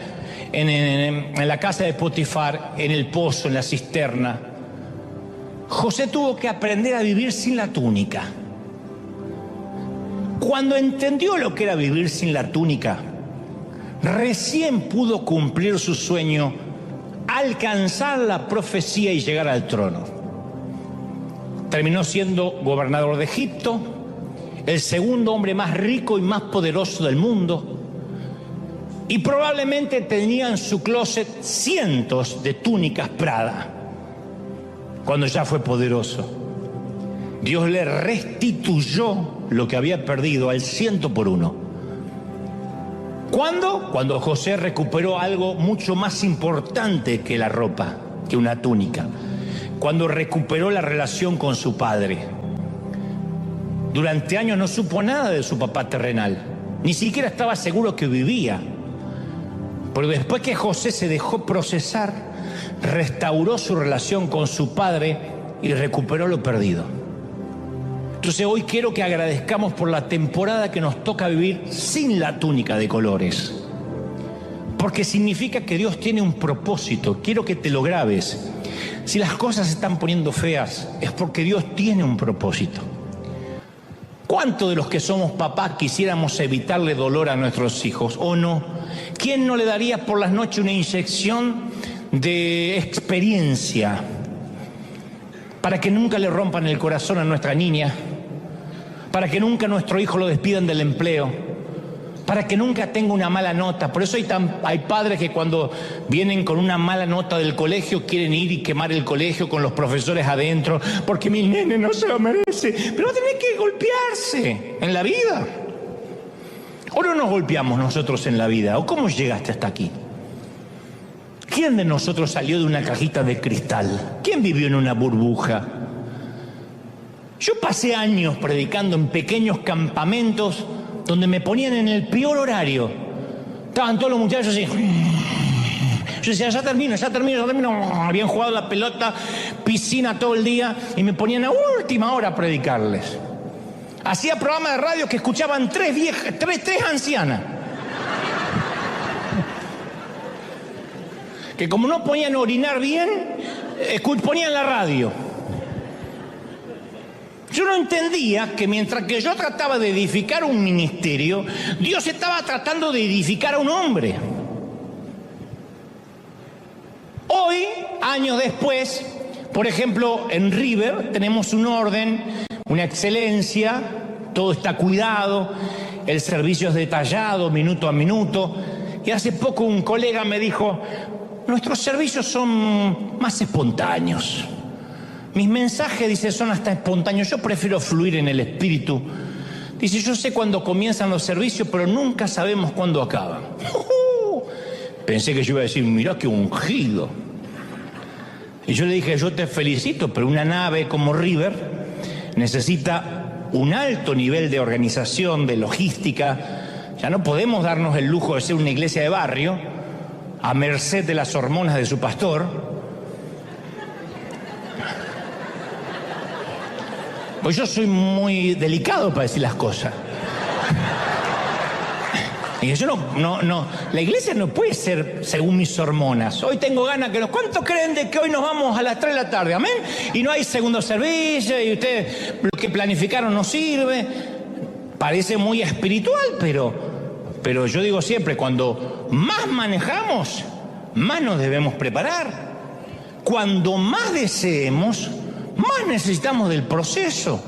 en la casa de Potifar, en el pozo, en la cisterna. José tuvo que aprender a vivir sin la túnica. Cuando entendió lo que era vivir sin la túnica, recién pudo cumplir su sueño, alcanzar la profecía y llegar al trono. Terminó siendo gobernador de Egipto, el segundo hombre más rico y más poderoso del mundo, y probablemente tenía en su closet cientos de túnicas Prada. Cuando ya fue poderoso, Dios le restituyó lo que había perdido al 100%. ¿Cuándo? Cuando José recuperó algo mucho más importante que la ropa, que una túnica. Cuando recuperó la relación con su padre. Durante años no supo nada de su papá terrenal, ni siquiera estaba seguro que vivía. Pero después que José se dejó procesar, restauró su relación con su padre y recuperó lo perdido. Entonces hoy quiero que agradezcamos por la temporada que nos toca vivir sin la túnica de colores. Porque significa que Dios tiene un propósito. Quiero que te lo grabes. Si las cosas se están poniendo feas, es porque Dios tiene un propósito. ¿Cuántos de los que somos papás quisiéramos evitarle dolor a nuestros hijos o no? ¿Quién no le daría por las noches una inyección de experiencia para que nunca le rompan el corazón a nuestra niña? Para que nunca nuestro hijo lo despidan del empleo, para que nunca tenga una mala nota. Por eso hay padres que cuando vienen con una mala nota del colegio quieren ir y quemar el colegio con los profesores adentro, porque mi nene no se lo merece. Pero tiene que golpearse en la vida. ¿O no nos golpeamos nosotros en la vida? ¿O cómo llegaste hasta aquí? ¿Quién de nosotros salió de una cajita de cristal? ¿Quién vivió en una burbuja? Yo pasé años predicando en pequeños campamentos donde me ponían en el peor horario. Estaban todos los muchachos así. Yo decía, ya termino. Habían jugado la pelota, piscina todo el día y me ponían a última hora a predicarles. Hacía programas de radio que escuchaban tres ancianas. Que como no podían orinar bien, ponían la radio. Yo no entendía que mientras que yo trataba de edificar un ministerio, Dios estaba tratando de edificar a un hombre. Hoy, años después, por ejemplo, en River tenemos un orden, una excelencia, todo está cuidado, el servicio es detallado, minuto a minuto. Y hace poco un colega me dijo, nuestros servicios son más espontáneos. Mis mensajes, dice, son hasta espontáneos. Yo prefiero fluir en el espíritu. Dice, yo sé cuándo comienzan los servicios, pero nunca sabemos cuándo acaban. Pensé que yo iba a decir, mirá qué ungido. Y yo le dije, yo te felicito, pero una nave como River necesita un alto nivel de organización, de logística. Ya no podemos darnos el lujo de ser una iglesia de barrio a merced de las hormonas de su pastor. Pues yo soy muy delicado para decir las cosas. Y yo no, la iglesia no puede ser según mis hormonas. Hoy tengo ganas que ¿cuántos creen de que hoy nos vamos a las 3 de la tarde? Amén. Y no hay segundo servicio y ustedes lo que planificaron no sirve. Parece muy espiritual, pero yo digo siempre, cuando más manejamos, más nos debemos preparar. Cuando más deseemos, más necesitamos del proceso.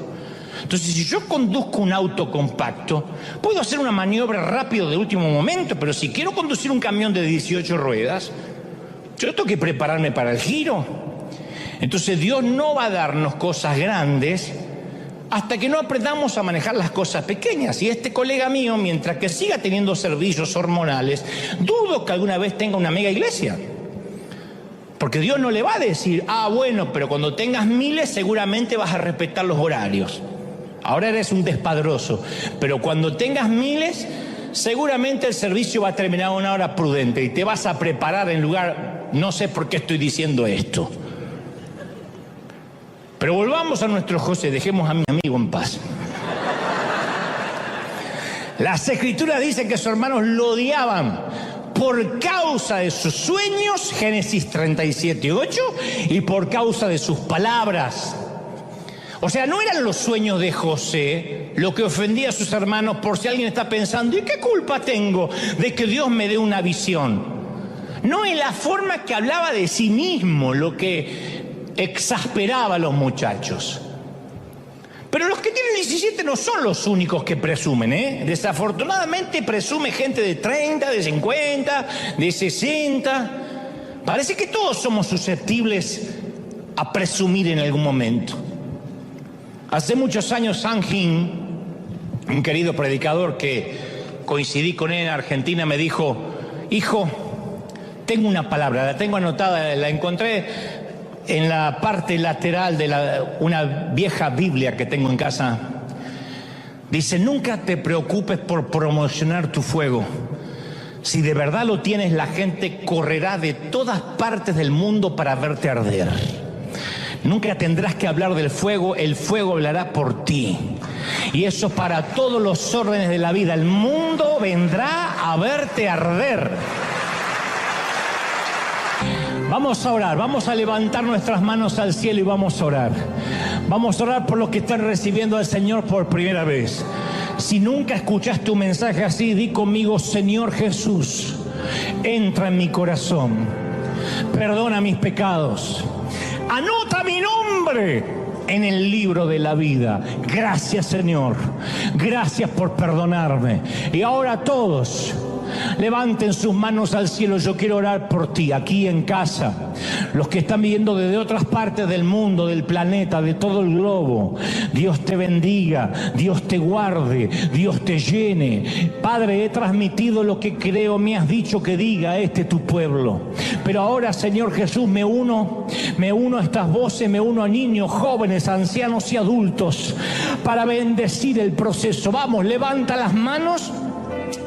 Entonces, si yo conduzco un auto compacto, puedo hacer una maniobra rápido de último momento, pero si quiero conducir un camión de 18 ruedas, yo tengo que prepararme para el giro. Entonces, Dios no va a darnos cosas grandes hasta que no aprendamos a manejar las cosas pequeñas. Y este colega mío, mientras que siga teniendo servicios hormonales, dudo que alguna vez tenga una mega iglesia. Porque Dios no le va a decir, bueno, pero cuando tengas miles seguramente vas a respetar los horarios. Ahora eres un despadroso, pero cuando tengas miles, seguramente el servicio va a terminar a una hora prudente y te vas a preparar en lugar, no sé por qué estoy diciendo esto. Pero volvamos a nuestro José, dejemos a mi amigo en paz. Las Escrituras dicen que sus hermanos lo odiaban por causa de sus sueños, Génesis 37:8, y por causa de sus palabras. O sea, no eran los sueños de José lo que ofendía a sus hermanos, por si alguien está pensando, ¿y qué culpa tengo de que Dios me dé una visión? No es la forma que hablaba de sí mismo lo que exasperaba a los muchachos. Pero los que tienen 17 no son los únicos que presumen, ¿eh? Desafortunadamente presume gente de 30, de 50, de 60. Parece que todos somos susceptibles a presumir en algún momento. Hace muchos años, San Gin, un querido predicador que coincidí con él en Argentina, me dijo, hijo, tengo una palabra, la tengo anotada, la encontré en la parte lateral de una vieja Biblia que tengo en casa. Dice, nunca te preocupes por promocionar tu fuego. Si de verdad lo tienes, la gente correrá de todas partes del mundo para verte arder. Nunca tendrás que hablar del fuego, el fuego hablará por ti. Y eso para todos los órdenes de la vida. El mundo vendrá a verte arder. Vamos a orar, vamos a levantar nuestras manos al cielo y vamos a orar. Vamos a orar por los que están recibiendo al Señor por primera vez. Si nunca escuchaste un mensaje así, di conmigo, Señor Jesús, entra en mi corazón, perdona mis pecados, anota mi nombre en el libro de la vida. Gracias, Señor, gracias por perdonarme. Y ahora todos levanten sus manos al cielo. Yo quiero orar por ti, aquí en casa, los que están viendo desde otras partes del mundo, del planeta, de todo el globo. Dios te bendiga, Dios te guarde, Dios te llene. Padre, he transmitido lo que creo me has dicho que diga tu pueblo. Pero ahora, Señor Jesús, me uno a estas voces, me uno a niños, jóvenes, ancianos y adultos para bendecir el proceso. Vamos, levanta las manos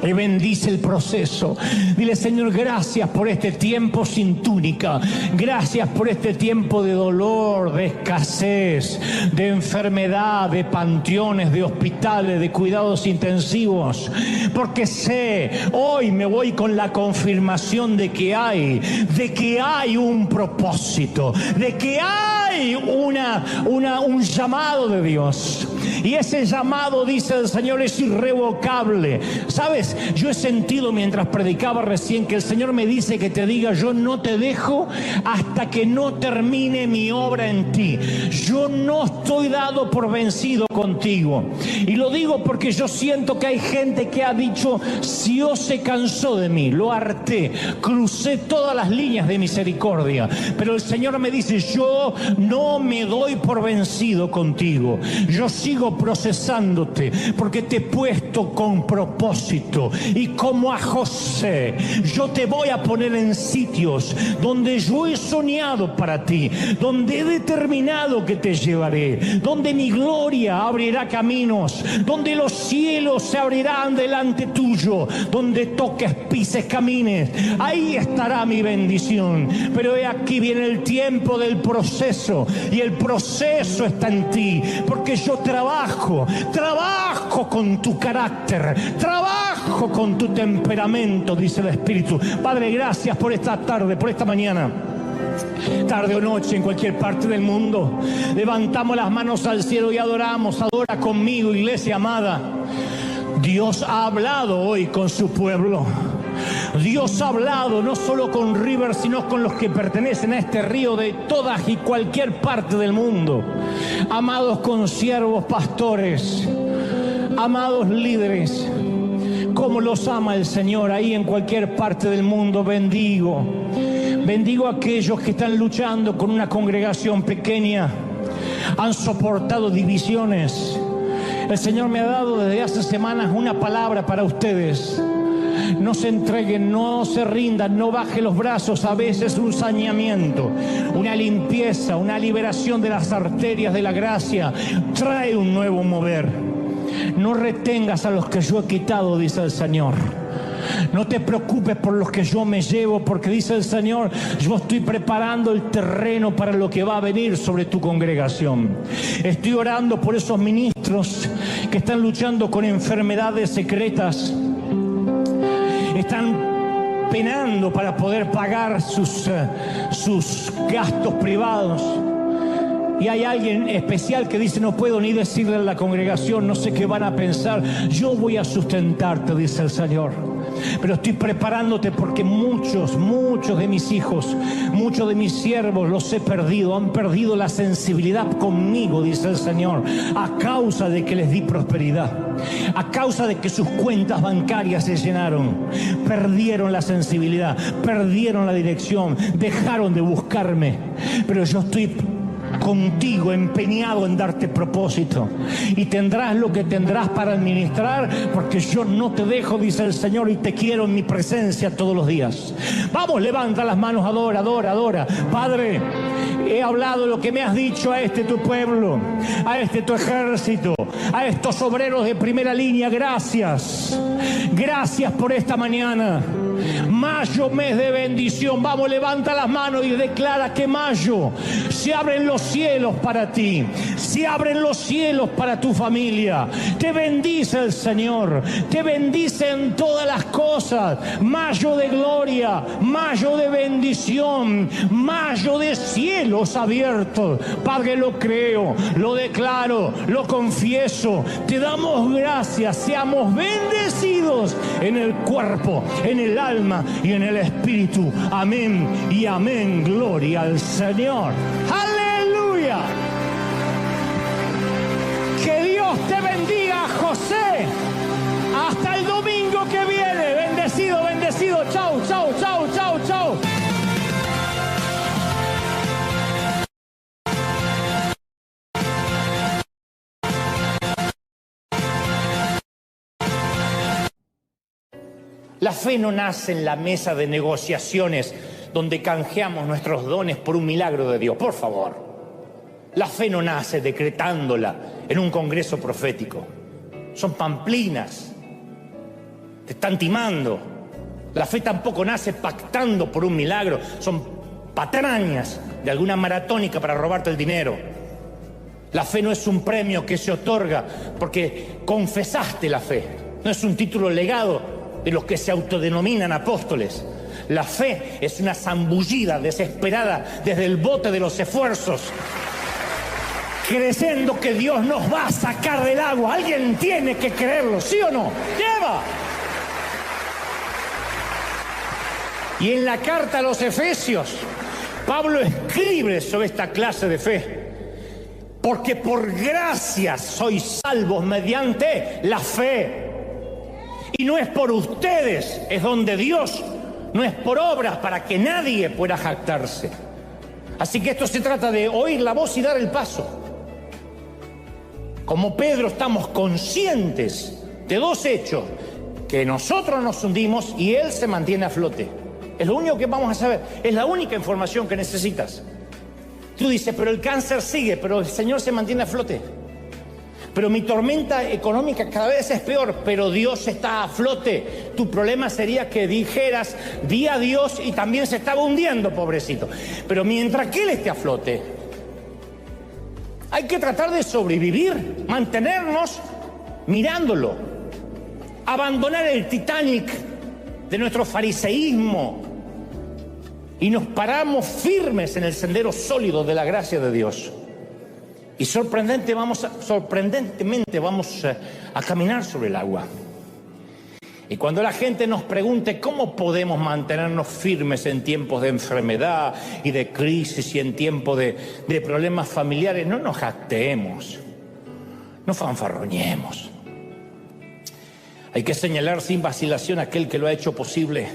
y bendice el proceso. Dile, Señor, gracias por este tiempo sin túnica. Gracias por este tiempo de dolor, de escasez, de enfermedad, de panteones, de hospitales, de cuidados intensivos. Porque sé, hoy me voy con la confirmación de que hay un propósito, de que hay un llamado de Dios. Y ese llamado, dice el Señor, es irrevocable. ¿Sabes? Yo he sentido mientras predicaba recién que el Señor me dice que te diga, yo no te dejo hasta que no termine mi obra en ti. Yo no estoy dado por vencido contigo. Y lo digo porque yo siento que hay gente que ha dicho, Dios se cansó de mí, lo harté, crucé todas las líneas de misericordia. Pero el Señor me dice, yo no me doy por vencido contigo. Yo sigo procesándote porque te he puesto con propósito. Y como a José, yo te voy a poner en sitios donde yo he soñado para ti, donde he determinado que te llevaré, donde mi gloria abrirá caminos, donde los cielos se abrirán delante tuyo, donde toques, pises, camines. Ahí estará mi bendición. Pero he aquí viene el tiempo del proceso, y el proceso está en ti, porque yo trabajo con tu carácter, trabajo con tu temperamento, dice el Espíritu. Padre, gracias por esta tarde, por esta mañana, tarde o noche, en cualquier parte del mundo. Levantamos las manos al cielo y adoramos. Adora conmigo, iglesia amada. Dios ha hablado hoy con su pueblo. Dios ha hablado no solo con River, sino con los que pertenecen a este río de todas y cualquier parte del mundo. Amados consiervos pastores, amados líderes, como los ama el Señor ahí en cualquier parte del mundo. Bendigo a aquellos que están luchando con una congregación pequeña, han soportado divisiones. El Señor me ha dado desde hace semanas una palabra para ustedes. No se entreguen, no se rindan, no baje los brazos. A veces un saneamiento, una limpieza, una liberación de las arterias de la gracia trae un nuevo mover. No retengas a los que yo he quitado, dice el Señor. No te preocupes por los que yo me llevo, porque dice el Señor, yo estoy preparando el terreno para lo que va a venir sobre tu congregación. Estoy orando por esos ministros que están luchando con enfermedades secretas. Están penando para poder pagar sus gastos privados. Y hay alguien especial que dice, no puedo ni decirle a la congregación, no sé qué van a pensar. Yo voy a sustentarte, dice el Señor. Pero estoy preparándote porque muchos de mis hijos, muchos de mis siervos los he perdido. Han perdido la sensibilidad conmigo, dice el Señor, a causa de que les di prosperidad. A causa de que sus cuentas bancarias se llenaron. Perdieron la sensibilidad, perdieron la dirección, dejaron de buscarme. Pero yo estoy contigo, empeñado en darte propósito, y tendrás lo que tendrás para administrar, porque yo no te dejo, dice el Señor, y te quiero en mi presencia todos los días. Vamos, levanta las manos, adora, adora, adora. Padre, he hablado lo que me has dicho a este tu pueblo, a este tu ejército, a estos obreros de primera línea. Gracias, gracias por esta mañana. Mayo, mes de bendición. Vamos, levanta las manos y declara que mayo se abren los cielos para ti, se abren los cielos para tu familia. Te bendice el Señor, te bendice en todas las cosas. Mayo de gloria, mayo de bendición, mayo de cielos abiertos. Padre, lo creo, lo declaro, lo confieso. Te damos gracias. Seamos bendecidos en el cuerpo, en el alma y en el espíritu. Amén y amén. Gloria al Señor. ¡Aleluya! Que Dios te bendiga, José. Hasta el domingo que viene. Bendecido, bendecido. Chau, chau, chau, chau, chau. La fe no nace en la mesa de negociaciones donde canjeamos nuestros dones por un milagro de Dios. Por favor. La fe no nace decretándola en un congreso profético. Son pamplinas. Te están timando. La fe tampoco nace pactando por un milagro. Son patrañas de alguna maratónica para robarte el dinero. La fe no es un premio que se otorga porque confesaste la fe. No es un título legado de los que se autodenominan apóstoles. La fe es una zambullida desesperada desde el bote de los esfuerzos, creyendo que Dios nos va a sacar del agua. Alguien tiene que creerlo, ¿sí o no? ¡Lleva! Y en la carta a los Efesios, Pablo escribe sobre esta clase de fe. Porque por gracia sois salvos mediante la fe. Y no es por ustedes, es donde Dios, no es por obras para que nadie pueda jactarse. Así que esto se trata de oír la voz y dar el paso. Como Pedro estamos conscientes de dos hechos, que nosotros nos hundimos y él se mantiene a flote. Es lo único que vamos a saber, es la única información que necesitas. Tú dices, pero el cáncer sigue, pero el Señor se mantiene a flote. Pero mi tormenta económica cada vez es peor, pero Dios está a flote. Tu problema sería que dijeras, di a Dios y también se estaba hundiendo, pobrecito. Pero mientras que Él esté a flote, hay que tratar de sobrevivir, mantenernos mirándolo, abandonar el Titanic de nuestro fariseísmo y nos paramos firmes en el sendero sólido de la gracia de Dios. Y sorprendentemente vamos a caminar sobre el agua. Y cuando la gente nos pregunte cómo podemos mantenernos firmes en tiempos de enfermedad y de crisis y en tiempos de problemas familiares, no nos jactemos, no fanfarroñemos. Hay que señalar sin vacilación a aquel que lo ha hecho posible.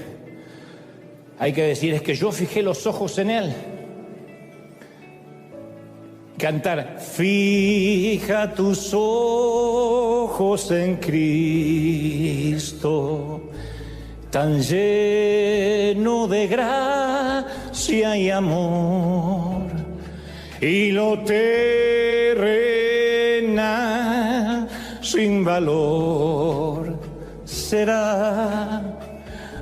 Hay que decir, es que yo fijé los ojos en Él. Cantar, fija tus ojos en Cristo, tan lleno de gracia y amor, y lo terrenal sin valor será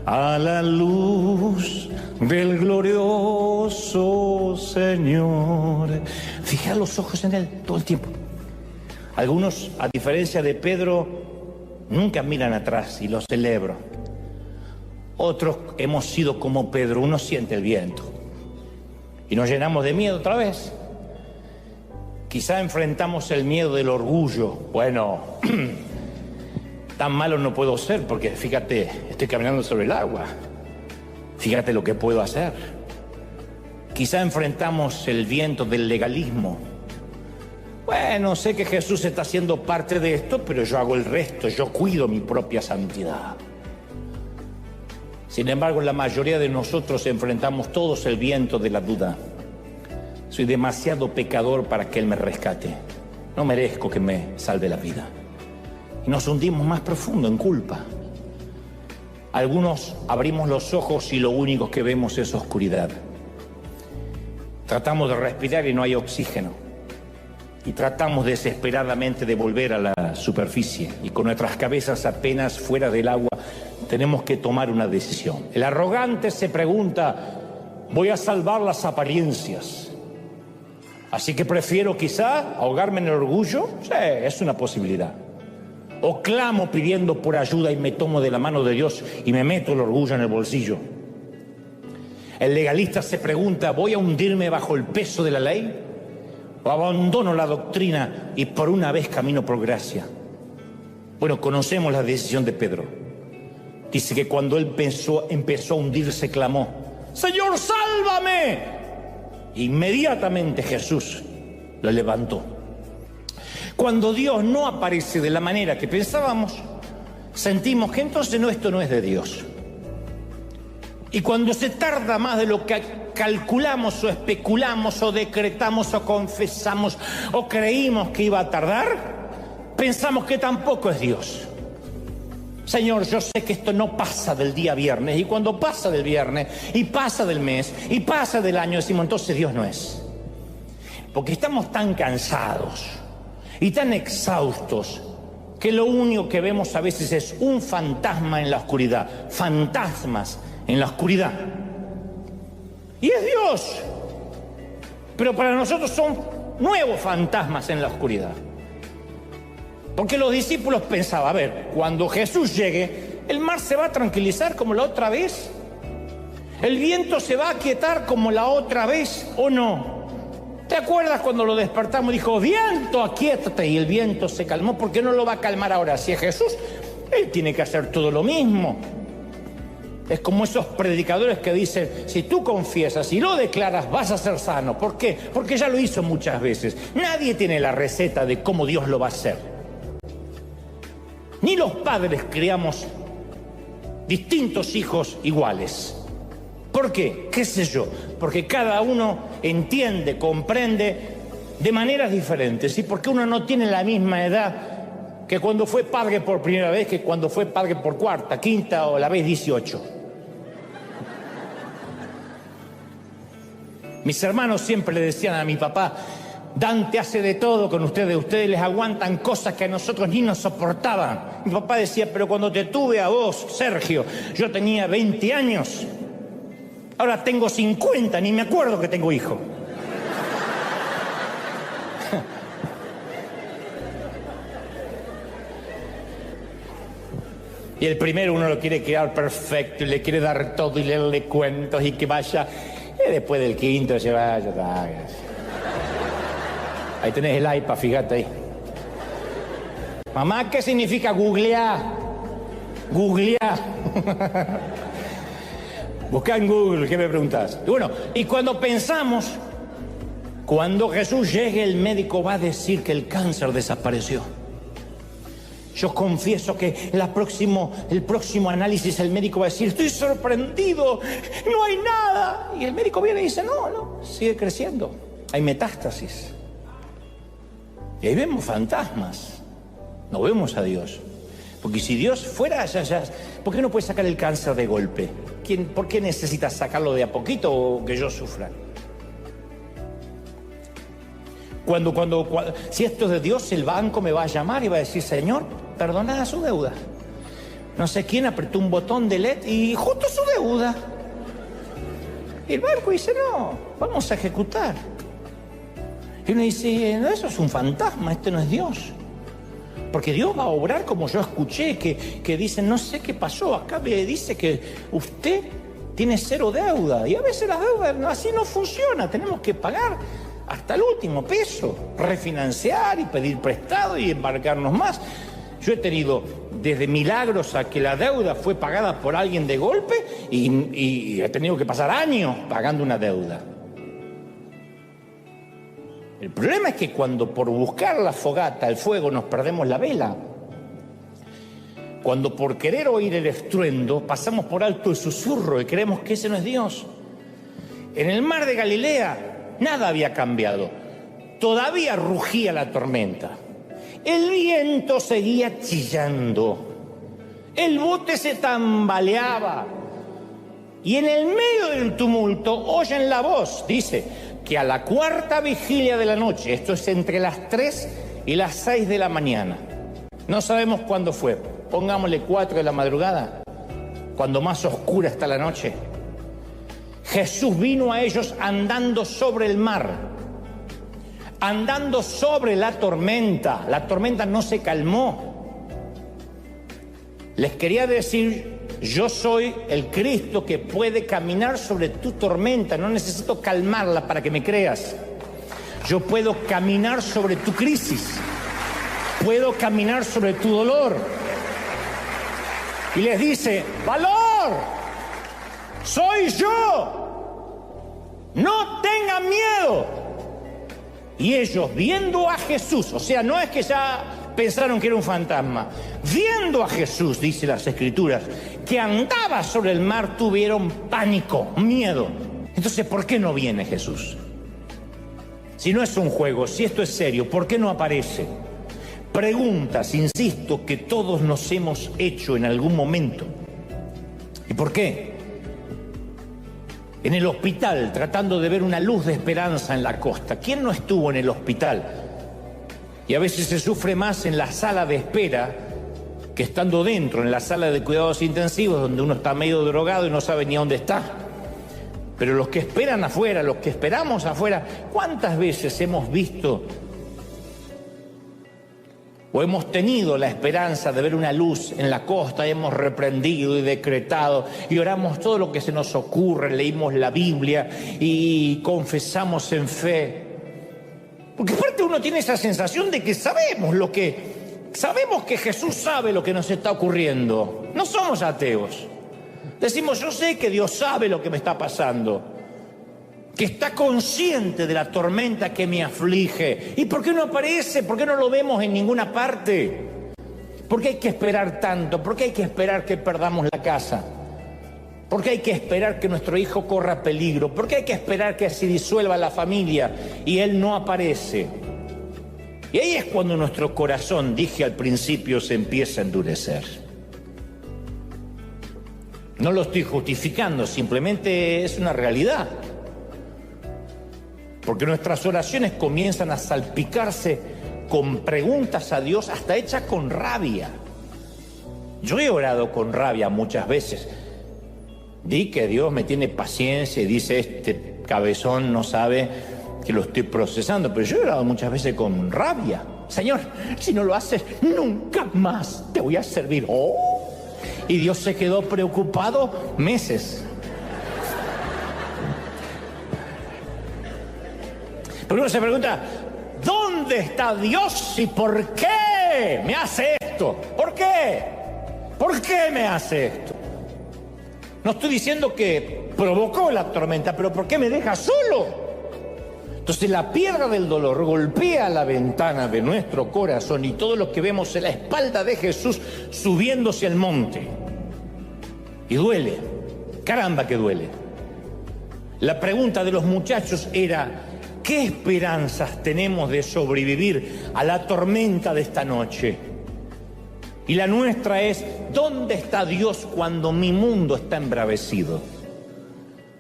a la luz del glorioso Señor. Fija los ojos en Él todo el tiempo. Algunos, a diferencia de Pedro, nunca miran atrás y lo celebro. Otros hemos sido como Pedro, uno siente el viento y nos llenamos de miedo otra vez. Quizá enfrentamos el miedo del orgullo. Bueno, tan malo no puedo ser porque fíjate, estoy caminando sobre el agua. Fíjate lo que puedo hacer. Quizá enfrentamos el viento del legalismo. Bueno, sé que Jesús está haciendo parte de esto, pero yo hago el resto, yo cuido mi propia santidad. Sin embargo, la mayoría de nosotros enfrentamos todos el viento de la duda. Soy demasiado pecador para que Él me rescate. No merezco que me salve la vida. Y nos hundimos más profundo en culpa. Algunos abrimos los ojos y lo único que vemos es oscuridad. Tratamos de respirar y no hay oxígeno. Y tratamos desesperadamente de volver a la superficie. Y con nuestras cabezas apenas fuera del agua, tenemos que tomar una decisión. El arrogante se pregunta, voy a salvar las apariencias. Así que prefiero quizá ahogarme en el orgullo. Sí, es una posibilidad. O clamo pidiendo por ayuda y me tomo de la mano de Dios y me meto el orgullo en el bolsillo. El legalista se pregunta, ¿voy a hundirme bajo el peso de la ley? ¿O abandono la doctrina y por una vez camino por gracia? Bueno, conocemos la decisión de Pedro. Dice que cuando él empezó a hundirse, clamó, ¡Señor, sálvame! Inmediatamente Jesús lo levantó. Cuando Dios no aparece de la manera que pensábamos, sentimos que entonces esto no es de Dios. Y cuando se tarda más de lo que calculamos o especulamos o decretamos o confesamos o creímos que iba a tardar, pensamos que tampoco es Dios. Señor, yo sé que esto no pasa del día viernes, y cuando pasa del viernes y pasa del mes y pasa del año, decimos entonces Dios no es. Porque estamos tan cansados y tan exhaustos que lo único que vemos a veces es un fantasma en la oscuridad, fantasmas en la oscuridad. Y es Dios, pero para nosotros son nuevos fantasmas en la oscuridad. Porque los discípulos pensaban, a ver, cuando Jesús llegue, el mar se va a tranquilizar como la otra vez, el viento se va a aquietar como la otra vez, ¿o no? ¿Te acuerdas cuando lo despertamos y dijo, viento, aquíétate? Y el viento se calmó. ¿Por qué no lo va a calmar ahora? Si es Jesús, Él tiene que hacer todo lo mismo. Es como esos predicadores que dicen, si tú confiesas y lo declaras, vas a ser sano. ¿Por qué? Porque ya lo hizo muchas veces. Nadie tiene la receta de cómo Dios lo va a hacer. Ni los padres criamos distintos hijos iguales. ¿Por qué? ¿Qué sé yo? Porque cada uno entiende, comprende de maneras diferentes. Y porque uno no tiene la misma edad que cuando fue padre por primera vez, que cuando fue padre por cuarta, quinta o la vez 18. Mis hermanos siempre le decían a mi papá, Dante hace de todo con ustedes les aguantan cosas que a nosotros ni nos soportaban. Mi papá decía, pero cuando te tuve a vos, Sergio, yo tenía 20 años. Ahora tengo 50, ni me acuerdo que tengo hijo. Y el primero uno lo quiere criar perfecto y le quiere dar todo y leerle cuentos y que vaya. Y después del quinto se vaya. Ahí tenés el iPad, fíjate ahí. Mamá, ¿qué significa googlear? Googlear. Busca en Google, ¿qué me preguntás? Y bueno, y cuando pensamos, cuando Jesús llegue, el médico va a decir que el cáncer desapareció. Yo confieso que el próximo análisis el médico va a decir, estoy sorprendido, no hay nada. Y el médico viene y dice, no, sigue creciendo, hay metástasis. Y ahí vemos fantasmas, no vemos a Dios. Porque si Dios fuera, ya ¿Por qué no puedes sacar el cáncer de golpe? ¿Por qué necesitas sacarlo de a poquito o que yo sufra? Si esto es de Dios, el banco me va a llamar y va a decir, Señor, perdona su deuda. No sé quién apretó un botón de LED y justo su deuda. Y el banco dice, no, vamos a ejecutar. Y uno dice, no, eso es un fantasma, este no es Dios. Porque Dios va a obrar como yo escuché, que dicen, no sé qué pasó, acá me dice que usted tiene 0 deuda. Y a veces las deudas así no funciona, tenemos que pagar hasta el último peso, refinanciar y pedir prestado y embarcarnos más. Yo he tenido desde milagros a que la deuda fue pagada por alguien de golpe y he tenido que pasar años pagando una deuda. El problema es que cuando por buscar la fogata, el fuego, nos perdemos la vela, cuando por querer oír el estruendo pasamos por alto el susurro y creemos que ese no es Dios. En el mar de Galilea nada había cambiado, todavía rugía la tormenta, el viento seguía chillando, el bote se tambaleaba y en el medio del tumulto oyen la voz, dice, que a la 4ª vigilia de la noche, esto es entre las 3 y las 6 de la mañana, no sabemos cuándo fue, pongámosle 4 de la madrugada, cuando más oscura está la noche, Jesús vino a ellos andando sobre el mar, andando sobre la tormenta no se calmó. Les quería decir, yo soy el Cristo que puede caminar sobre tu tormenta, no necesito calmarla para que me creas. Yo puedo caminar sobre tu crisis, puedo caminar sobre tu dolor. Y les dice, valor, soy yo, no tengan miedo. Y ellos viendo a Jesús, o sea, no es que ya pensaron que era un fantasma, viendo a Jesús, dice las Escrituras, que andaba sobre el mar, tuvieron pánico, miedo. Entonces, ¿por qué no viene Jesús? Si no es un juego, si esto es serio, ¿por qué no aparece? Preguntas, insisto, que todos nos hemos hecho en algún momento. ¿Y por qué? En el hospital, tratando de ver una luz de esperanza en la costa. ¿Quién no estuvo en el hospital? Y a veces se sufre más en la sala de espera que estando dentro, en la sala de cuidados intensivos, donde uno está medio drogado y no sabe ni dónde está. Pero los que esperan afuera, los que esperamos afuera, ¿cuántas veces hemos visto o hemos tenido la esperanza de ver una luz en la costa y hemos reprendido y decretado y oramos todo lo que se nos ocurre, leímos la Biblia y confesamos en fe? Porque aparte uno tiene esa sensación de que sabemos que Jesús sabe lo que nos está ocurriendo. No somos ateos. Decimos, yo sé que Dios sabe lo que me está pasando, que está consciente de la tormenta que me aflige. ¿Y por qué no aparece? ¿Por qué no lo vemos en ninguna parte? ¿Por qué hay que esperar tanto? ¿Por qué hay que esperar que perdamos la casa? ¿Por qué hay que esperar que nuestro hijo corra peligro? ¿Por qué hay que esperar que se disuelva la familia y él no aparece? Y ahí es cuando nuestro corazón, dije al principio, se empieza a endurecer. No lo estoy justificando, simplemente es una realidad. Porque nuestras oraciones comienzan a salpicarse con preguntas a Dios, hasta hechas con rabia. Yo he orado con rabia muchas veces. Di que Dios me tiene paciencia y dice, este cabezón no sabe que lo estoy procesando. Pero yo he orado muchas veces con rabia. Señor, si no lo haces, nunca más te voy a servir. Oh. Y Dios se quedó preocupado meses. Pero uno se pregunta, ¿dónde está Dios y por qué me hace esto? ¿Por qué? ¿Por qué me hace esto? No estoy diciendo que provocó la tormenta, pero ¿por qué me deja solo? Entonces la piedra del dolor golpea la ventana de nuestro corazón y todo lo que vemos es la espalda de Jesús subiéndose al monte. Y duele, caramba que duele. La pregunta de los muchachos era, ¿qué esperanzas tenemos de sobrevivir a la tormenta de esta noche? Y la nuestra es, ¿dónde está Dios cuando mi mundo está embravecido?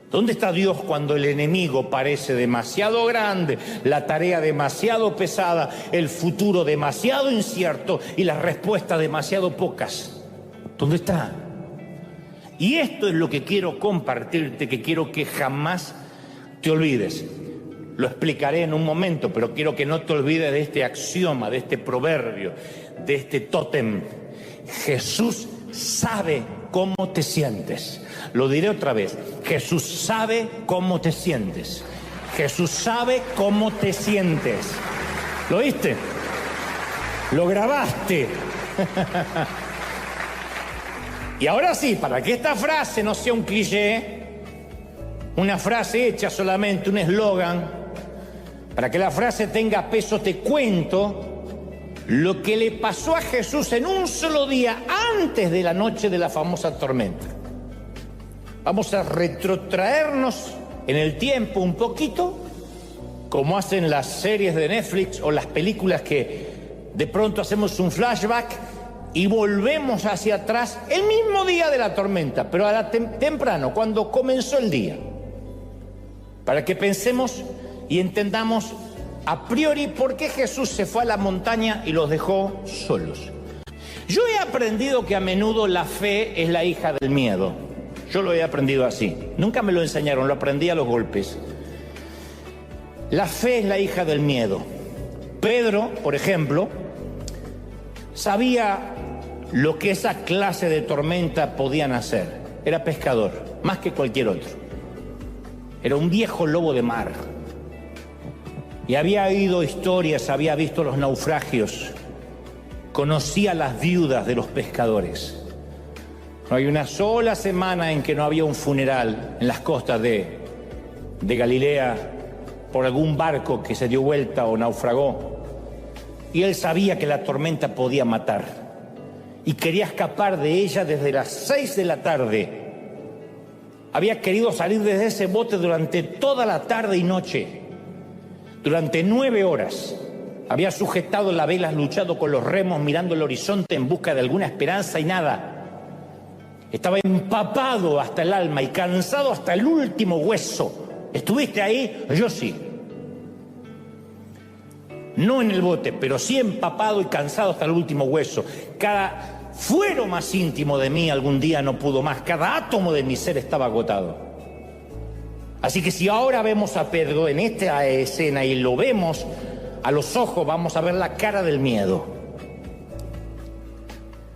¿Dónde está Dios cuando el enemigo parece demasiado grande, la tarea demasiado pesada, el futuro demasiado incierto y las respuestas demasiado pocas? ¿Dónde está? Y esto es lo que quiero compartirte, que quiero que jamás te olvides. Lo explicaré en un momento, pero quiero que no te olvides de este axioma, de este proverbio, de este tótem. Jesús sabe cómo te sientes. Lo diré otra vez. Jesús sabe cómo te sientes. Jesús sabe cómo te sientes. ¿Lo oíste? Lo grabaste. Y ahora sí, para que esta frase no sea un cliché, una frase hecha solamente, un eslogan, para que la frase tenga peso, te cuento lo que le pasó a Jesús en un solo día antes de la noche de la famosa tormenta. Vamos a retrotraernos en el tiempo un poquito, como hacen las series de Netflix o las películas que de pronto hacemos un flashback y volvemos hacia atrás el mismo día de la tormenta, pero temprano, cuando comenzó el día, para que pensemos y entendamos a priori por qué Jesús se fue a la montaña y los dejó solos. Yo he aprendido que a menudo la fe es la hija del miedo. Yo lo he aprendido así. Nunca me lo enseñaron, lo aprendí a los golpes. La fe es la hija del miedo. Pedro, por ejemplo, sabía lo que esa clase de tormenta podían hacer. Era pescador, más que cualquier otro. Era un viejo lobo de mar. Y había oído historias, había visto los naufragios. Conocía las viudas de los pescadores. No hay una sola semana en que no había un funeral en las costas de Galilea por algún barco que se dio vuelta o naufragó. Y él sabía que la tormenta podía matar. Y quería escapar de ella desde las 6 de la tarde. Había querido salir desde ese bote durante toda la tarde y noche. Durante 9 horas había sujetado la vela, luchado con los remos, mirando el horizonte en busca de alguna esperanza y nada. Estaba empapado hasta el alma y cansado hasta el último hueso. ¿Estuviste ahí? Yo sí. No en el bote, pero sí empapado y cansado hasta el último hueso. Cada fuero más íntimo de mí algún día no pudo más. Cada átomo de mi ser estaba agotado. Así que si ahora vemos a Pedro en esta escena y lo vemos a los ojos, vamos a ver la cara del miedo.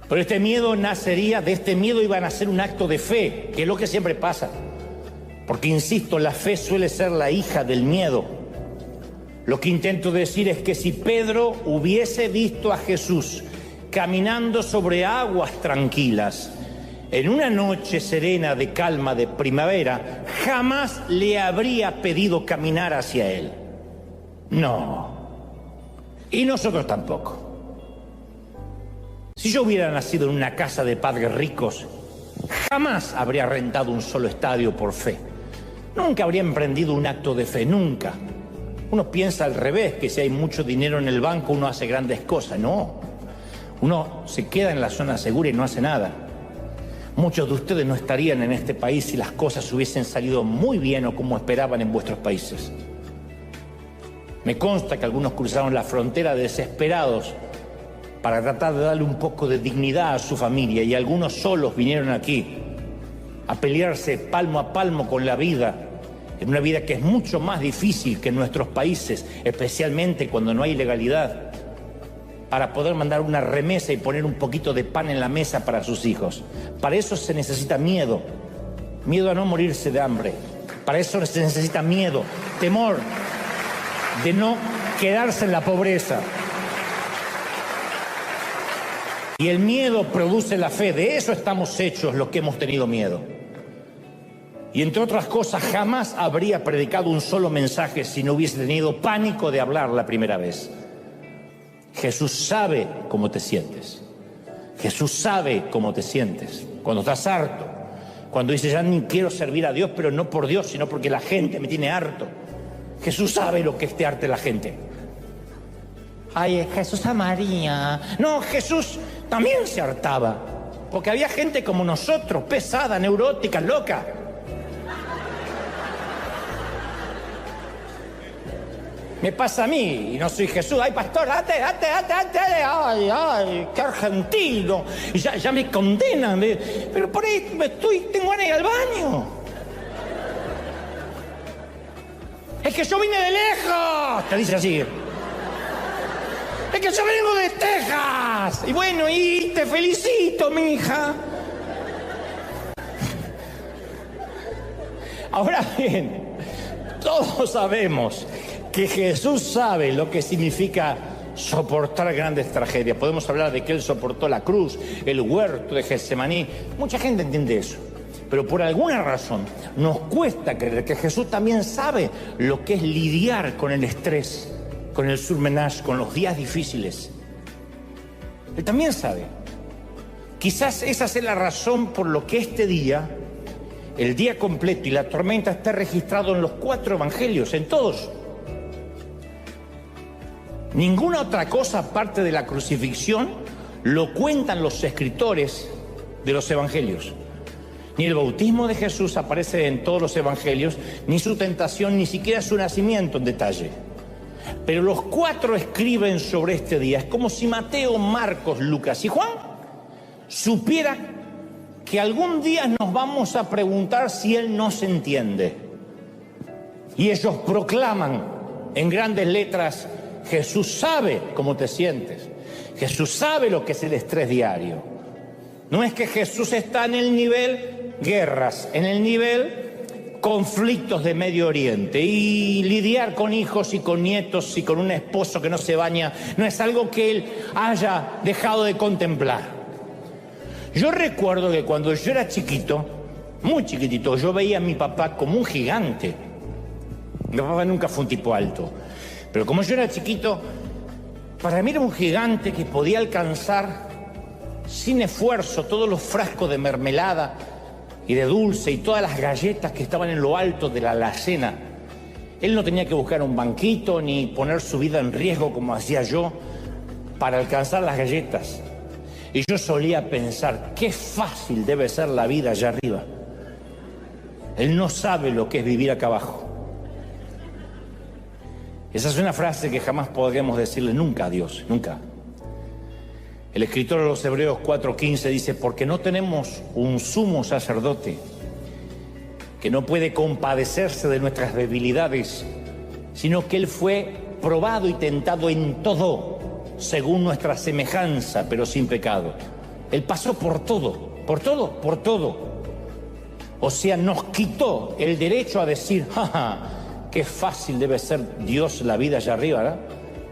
Pero este miedo nacería, de este miedo iba a nacer un acto de fe, que es lo que siempre pasa. Porque, insisto, la fe suele ser la hija del miedo. Lo que intento decir es que si Pedro hubiese visto a Jesús caminando sobre aguas tranquilas, en una noche serena de calma de primavera, jamás le habría pedido caminar hacia él. No. Y nosotros tampoco. Si yo hubiera nacido en una casa de padres ricos, jamás habría rentado un solo estadio por fe. Nunca habría emprendido un acto de fe, nunca. Uno piensa al revés, que si hay mucho dinero en el banco uno hace grandes cosas. No. Uno se queda en la zona segura y no hace nada. Muchos de ustedes no estarían en este país si las cosas hubiesen salido muy bien o como esperaban en vuestros países. Me consta que algunos cruzaron la frontera desesperados para tratar de darle un poco de dignidad a su familia, y algunos solos vinieron aquí a pelearse palmo a palmo con la vida, en una vida que es mucho más difícil que en nuestros países, especialmente cuando no hay legalidad, para poder mandar una remesa y poner un poquito de pan en la mesa para sus hijos. Para eso se necesita miedo, miedo a no morirse de hambre. Para eso se necesita miedo, temor de no quedarse en la pobreza. Y el miedo produce la fe. De eso estamos hechos los que hemos tenido miedo. Y entre otras cosas, jamás habría predicado un solo mensaje si no hubiese tenido pánico de hablar la primera vez. Jesús sabe cómo te sientes. Jesús sabe cómo te sientes. Cuando estás harto, cuando dices ya ni quiero servir a Dios, pero no por Dios, sino porque la gente me tiene harto. Jesús sabe lo que es te arte la gente. ay, Jesús a María. No, Jesús también se hartaba, porque había gente como nosotros, pesada, neurótica, loca. Me pasa a mí, y no soy Jesús. Ay, pastor, date. Ay, qué argentino. Y ya me condenan. Pero por ahí tengo ganas de ir al baño. Es que yo vine de lejos, te dice así. Es que yo vengo de Texas. Y bueno, y te felicito, mi hija. Ahora bien, todos sabemos que Jesús sabe lo que significa soportar grandes tragedias. Podemos hablar de que Él soportó la cruz, el huerto de Getsemaní. Mucha gente entiende eso. Pero por alguna razón nos cuesta creer que Jesús también sabe lo que es lidiar con el estrés, con el surmenage, con los días difíciles. Él también sabe. Quizás esa sea la razón por lo que este día, el día completo y la tormenta está registrado en los 4 evangelios, en todos. Ninguna otra cosa aparte de la crucifixión lo cuentan los escritores de los evangelios. Ni el bautismo de Jesús aparece en todos los evangelios, ni su tentación, ni siquiera su nacimiento en detalle. Pero los 4 escriben sobre este día. Es como si Mateo, Marcos, Lucas y Juan supieran que algún día nos vamos a preguntar si Él nos entiende. Y ellos proclaman en grandes letras: Jesús sabe cómo te sientes. Jesús sabe lo que es el estrés diario. No es que Jesús está en el nivel guerras, en el nivel conflictos de Medio Oriente, y lidiar con hijos y con nietos y con un esposo que no se baña no es algo que Él haya dejado de contemplar. Yo recuerdo que cuando yo era chiquito, muy chiquitito, yo veía a mi papá como un gigante. Mi papá nunca fue un tipo alto, pero como yo era chiquito, para mí era un gigante que podía alcanzar sin esfuerzo todos los frascos de mermelada y de dulce y todas las galletas que estaban en lo alto de la alacena. Él no tenía que buscar un banquito ni poner su vida en riesgo como hacía yo para alcanzar las galletas. Y yo solía pensar, qué fácil debe ser la vida allá arriba. Él no sabe lo que es vivir acá abajo. Esa es una frase que jamás podríamos decirle nunca a Dios, nunca. El escritor de los Hebreos 4:15 dice: porque no tenemos un sumo sacerdote que no puede compadecerse de nuestras debilidades, sino que Él fue probado y tentado en todo, según nuestra semejanza, pero sin pecado. Él pasó por todo. O sea, nos quitó el derecho a decir, qué fácil debe ser Dios la vida allá arriba, ¿verdad?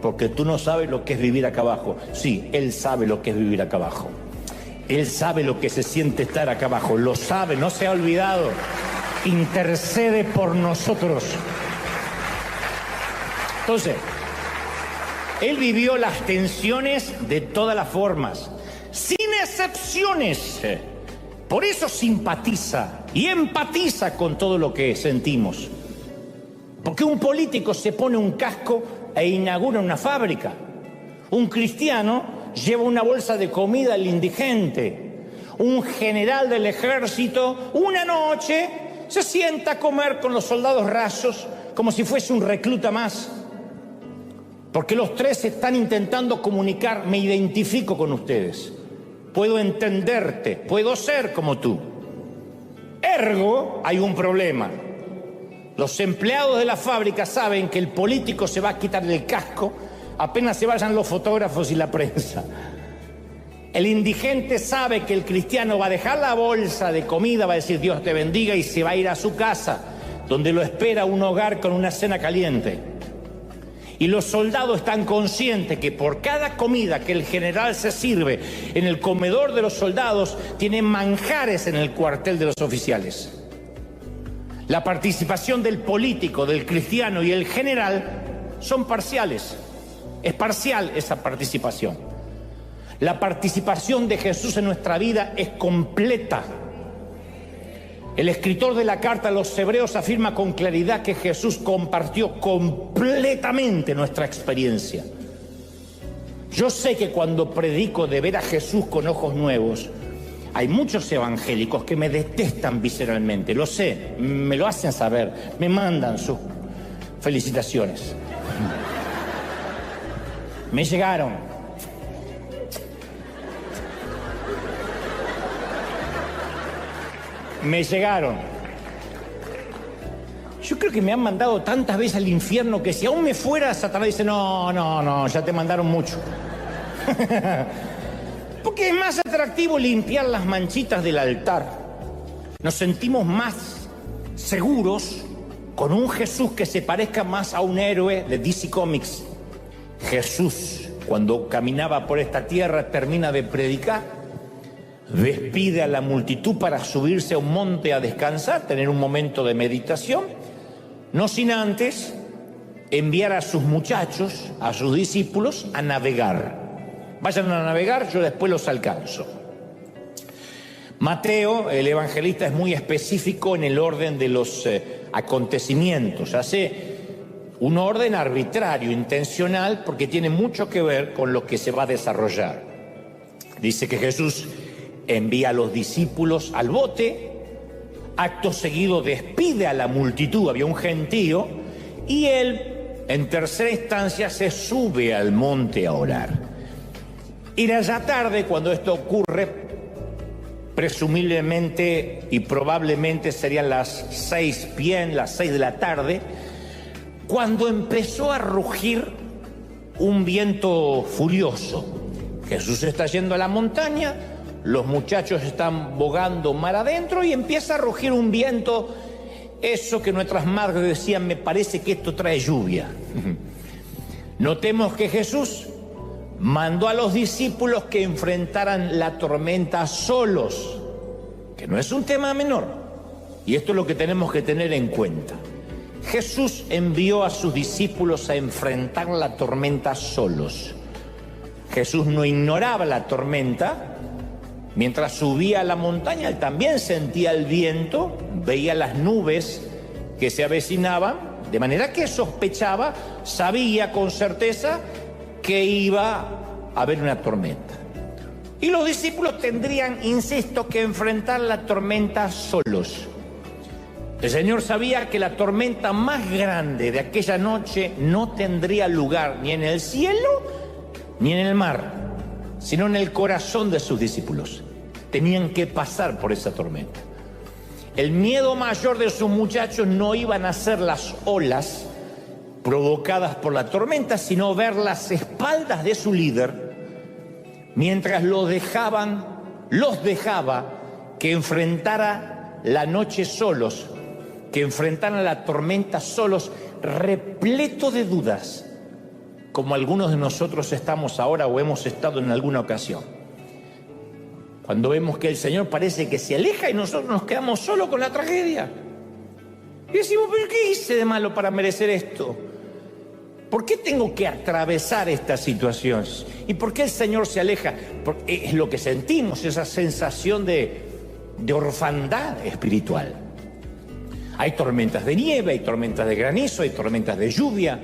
Porque tú no sabes lo que es vivir acá abajo. Sí, Él sabe lo que es vivir acá abajo. Él sabe lo que se siente estar acá abajo. Lo sabe, no se ha olvidado. Intercede por nosotros. Entonces, Él vivió las tensiones de todas las formas, sin excepciones. Por eso simpatiza y empatiza con todo lo que sentimos. Porque un político se pone un casco e inaugura una fábrica. Un cristiano lleva una bolsa de comida al indigente. Un general del ejército una noche se sienta a comer con los soldados rasos como si fuese un recluta más. Porque los 3 están intentando comunicar: me identifico con ustedes, puedo entenderte, puedo ser como tú. Ergo, hay un problema. Los empleados de la fábrica saben que el político se va a quitar el casco apenas se vayan los fotógrafos y la prensa. El indigente sabe que el cristiano va a dejar la bolsa de comida, va a decir Dios te bendiga, y se va a ir a su casa, donde lo espera un hogar con una cena caliente. Y los soldados están conscientes que por cada comida que el general se sirve en el comedor de los soldados, tienen manjares en el cuartel de los oficiales. La participación del político, del cristiano y el general son parciales. Es parcial esa participación. La participación de Jesús en nuestra vida es completa. El escritor de la carta a los Hebreos afirma con claridad que Jesús compartió completamente nuestra experiencia. Yo sé que cuando predico de ver a Jesús con ojos nuevos, hay muchos evangélicos que me detestan visceralmente, lo sé, me lo hacen saber, me mandan sus felicitaciones. Me llegaron. Me llegaron. Yo creo que me han mandado tantas veces al infierno que si aún me fuera, Satanás dice, no, ya te mandaron mucho. Porque es más atractivo limpiar las manchitas del altar. Nos sentimos más seguros con un Jesús que se parezca más a un héroe de DC Comics. Jesús, cuando caminaba por esta tierra, termina de predicar, despide a la multitud para subirse a un monte a descansar, tener un momento de meditación, no sin antes enviar a sus muchachos, a sus discípulos, a navegar. Vayan a navegar, yo después los alcanzo. Mateo, el evangelista, es muy específico en el orden de los acontecimientos. Hace un orden arbitrario, intencional, porque tiene mucho que ver con lo que se va a desarrollar. Dice que Jesús envía a los discípulos al bote, acto seguido despide a la multitud, había un gentío, y él, en tercera instancia, se sube al monte a orar. Era ya tarde cuando esto ocurre, presumiblemente y probablemente serían las 6 p.m., las 6 de la tarde, cuando empezó a rugir un viento furioso. Jesús está yendo a la montaña, los muchachos están bogando mar adentro y empieza a rugir un viento, eso que nuestras madres decían, me parece que esto trae lluvia. Notemos que Jesús mandó a los discípulos que enfrentaran la tormenta solos, que no es un tema menor, y esto es lo que tenemos que tener en cuenta. Jesús envió a sus discípulos a enfrentar la tormenta solos. Jesús no ignoraba la tormenta. Mientras subía a la montaña, él también sentía el viento, veía las nubes que se avecinaban, de manera que sospechaba, sabía con certeza que iba a haber una tormenta. Y los discípulos tendrían, insisto, que enfrentar la tormenta solos. El Señor sabía que la tormenta más grande de aquella noche no tendría lugar ni en el cielo ni en el mar, sino en el corazón de sus discípulos. Tenían que pasar por esa tormenta. El miedo mayor de sus muchachos no iban a ser las olas provocadas por la tormenta, sino ver las espaldas de su líder mientras los dejaba que enfrentara la noche solos, que enfrentaran la tormenta solos, repleto de dudas, como algunos de nosotros estamos ahora o hemos estado en alguna ocasión. Cuando vemos que el Señor parece que se aleja y nosotros nos quedamos solos con la tragedia. Y decimos, ¿pero qué hice de malo para merecer esto? ¿Por qué tengo que atravesar estas situaciones? ¿Y por qué el Señor se aleja? Porque es lo que sentimos, esa sensación de orfandad espiritual. Hay tormentas de nieve, hay tormentas de granizo, hay tormentas de lluvia,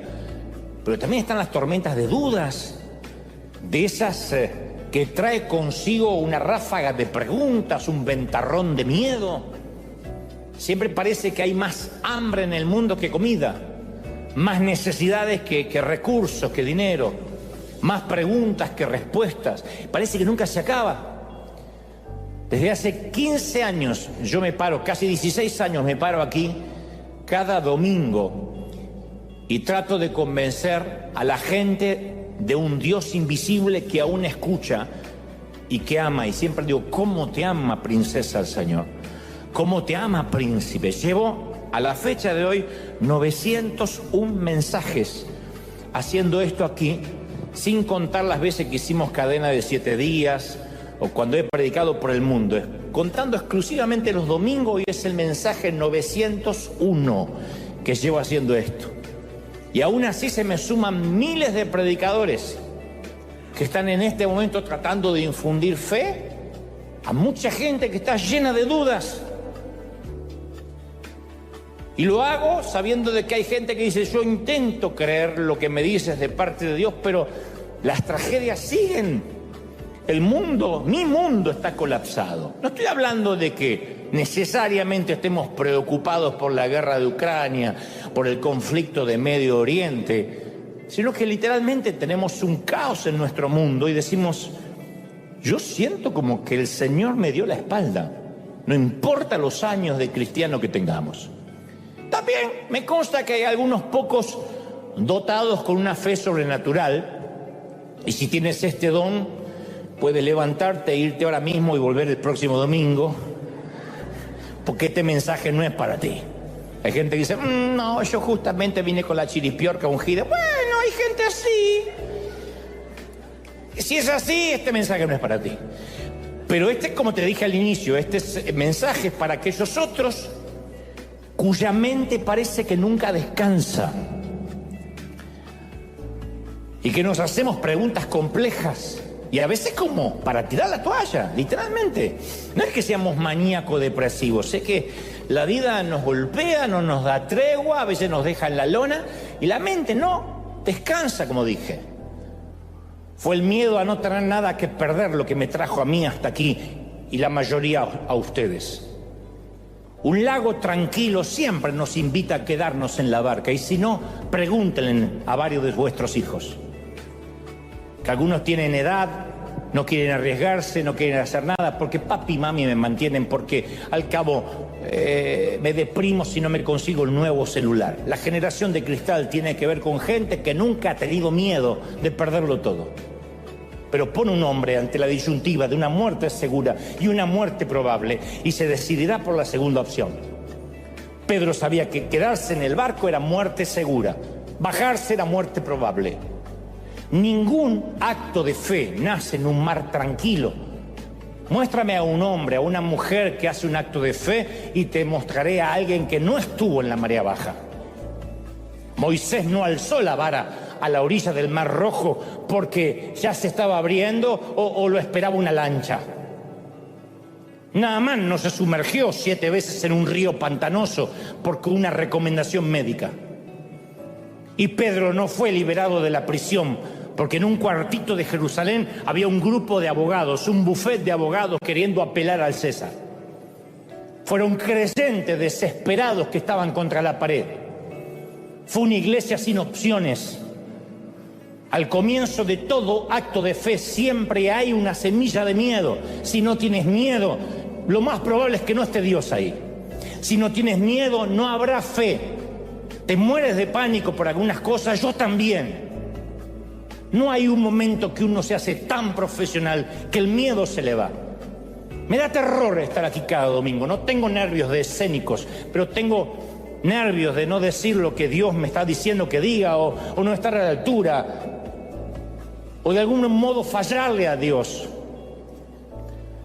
pero también están las tormentas de dudas, de esas que trae consigo una ráfaga de preguntas, un ventarrón de miedo. Siempre parece que hay más hambre en el mundo que comida, más necesidades que recursos, que dinero, más preguntas que respuestas. Parece que nunca se acaba. Desde hace 15 años yo me paro, casi 16 años me paro aquí cada domingo y trato de convencer a la gente de un Dios invisible que aún escucha y que ama. Y siempre digo, ¿cómo te ama, princesa, el Señor? ¿Cómo te ama, príncipe? Llevo a la fecha de hoy 901 mensajes haciendo esto aquí, sin contar las veces que hicimos cadena de 7 días o cuando he predicado por el mundo. Contando exclusivamente los domingos, hoy es el mensaje 901 que llevo haciendo esto. Y aún así se me suman miles de predicadores que están en este momento tratando de infundir fe a mucha gente que está llena de dudas. Y lo hago sabiendo de que hay gente que dice, yo intento creer lo que me dices de parte de Dios, pero Las tragedias siguen. El mundo, mi mundo está colapsado. No estoy hablando de que necesariamente estemos preocupados por la guerra de Ucrania, por el conflicto de Medio Oriente, sino que literalmente tenemos un caos en nuestro mundo y decimos, yo siento como que el Señor me dio la espalda, no importa los años de cristiano que tengamos. También me consta que hay algunos pocos dotados con una fe sobrenatural, y si tienes este don, puedes levantarte e irte ahora mismo y volver el próximo domingo, porque este mensaje no es para ti. Hay gente que dice, no, yo justamente vine con la chiripiorca ungida. Bueno, hay gente así. Si es así, este mensaje no es para ti. Pero este, como te dije al inicio, este mensaje es para aquellos otros cuya mente parece que nunca descansa y que nos hacemos preguntas complejas y a veces como para tirar la toalla, literalmente. No es que seamos maníaco-depresivos, es que la vida nos golpea, no nos da tregua, a veces nos deja en la lona y la mente no descansa, como dije. Fue el miedo a no tener nada que perder lo que me trajo a mí hasta aquí y la mayoría a ustedes. Un lago tranquilo siempre nos invita a quedarnos en la barca, y si no, pregúntenle a varios de vuestros hijos. Que algunos tienen edad, no quieren arriesgarse, no quieren hacer nada, porque papi y mami me mantienen, porque al cabo me deprimo si no me consigo el nuevo celular. La generación de cristal tiene que ver con gente que nunca ha tenido miedo de perderlo todo. Pero pone un hombre ante la disyuntiva de una muerte segura y una muerte probable y se decidirá por la segunda opción. Pedro sabía que quedarse en el barco era muerte segura, bajarse era muerte probable. Ningún acto de fe nace en un mar tranquilo. Muéstrame a un hombre, a una mujer que hace un acto de fe y te mostraré a alguien que no estuvo en la marea baja. Moisés no alzó la vara a la orilla del Mar Rojo porque ya se estaba abriendo o lo esperaba una lancha. Naamán no se sumergió 7 veces en un río pantanoso porque una recomendación médica. Y Pedro no fue liberado de la prisión porque en un cuartito de Jerusalén había un grupo de abogados, un bufet de abogados queriendo apelar al César. Fueron creyentes desesperados que estaban contra la pared. Fue una iglesia sin opciones. Al comienzo de todo acto de fe siempre hay una semilla de miedo. Si no tienes miedo, lo más probable es que no esté Dios ahí. Si no tienes miedo, no habrá fe. Te mueres de pánico por algunas cosas, yo también. No hay un momento que uno se hace tan profesional que el miedo se le va. Me da terror estar aquí cada domingo. No tengo nervios de escénicos, pero tengo nervios de no decir lo que Dios me está diciendo que diga o no estar a la altura o de algún modo fallarle a Dios.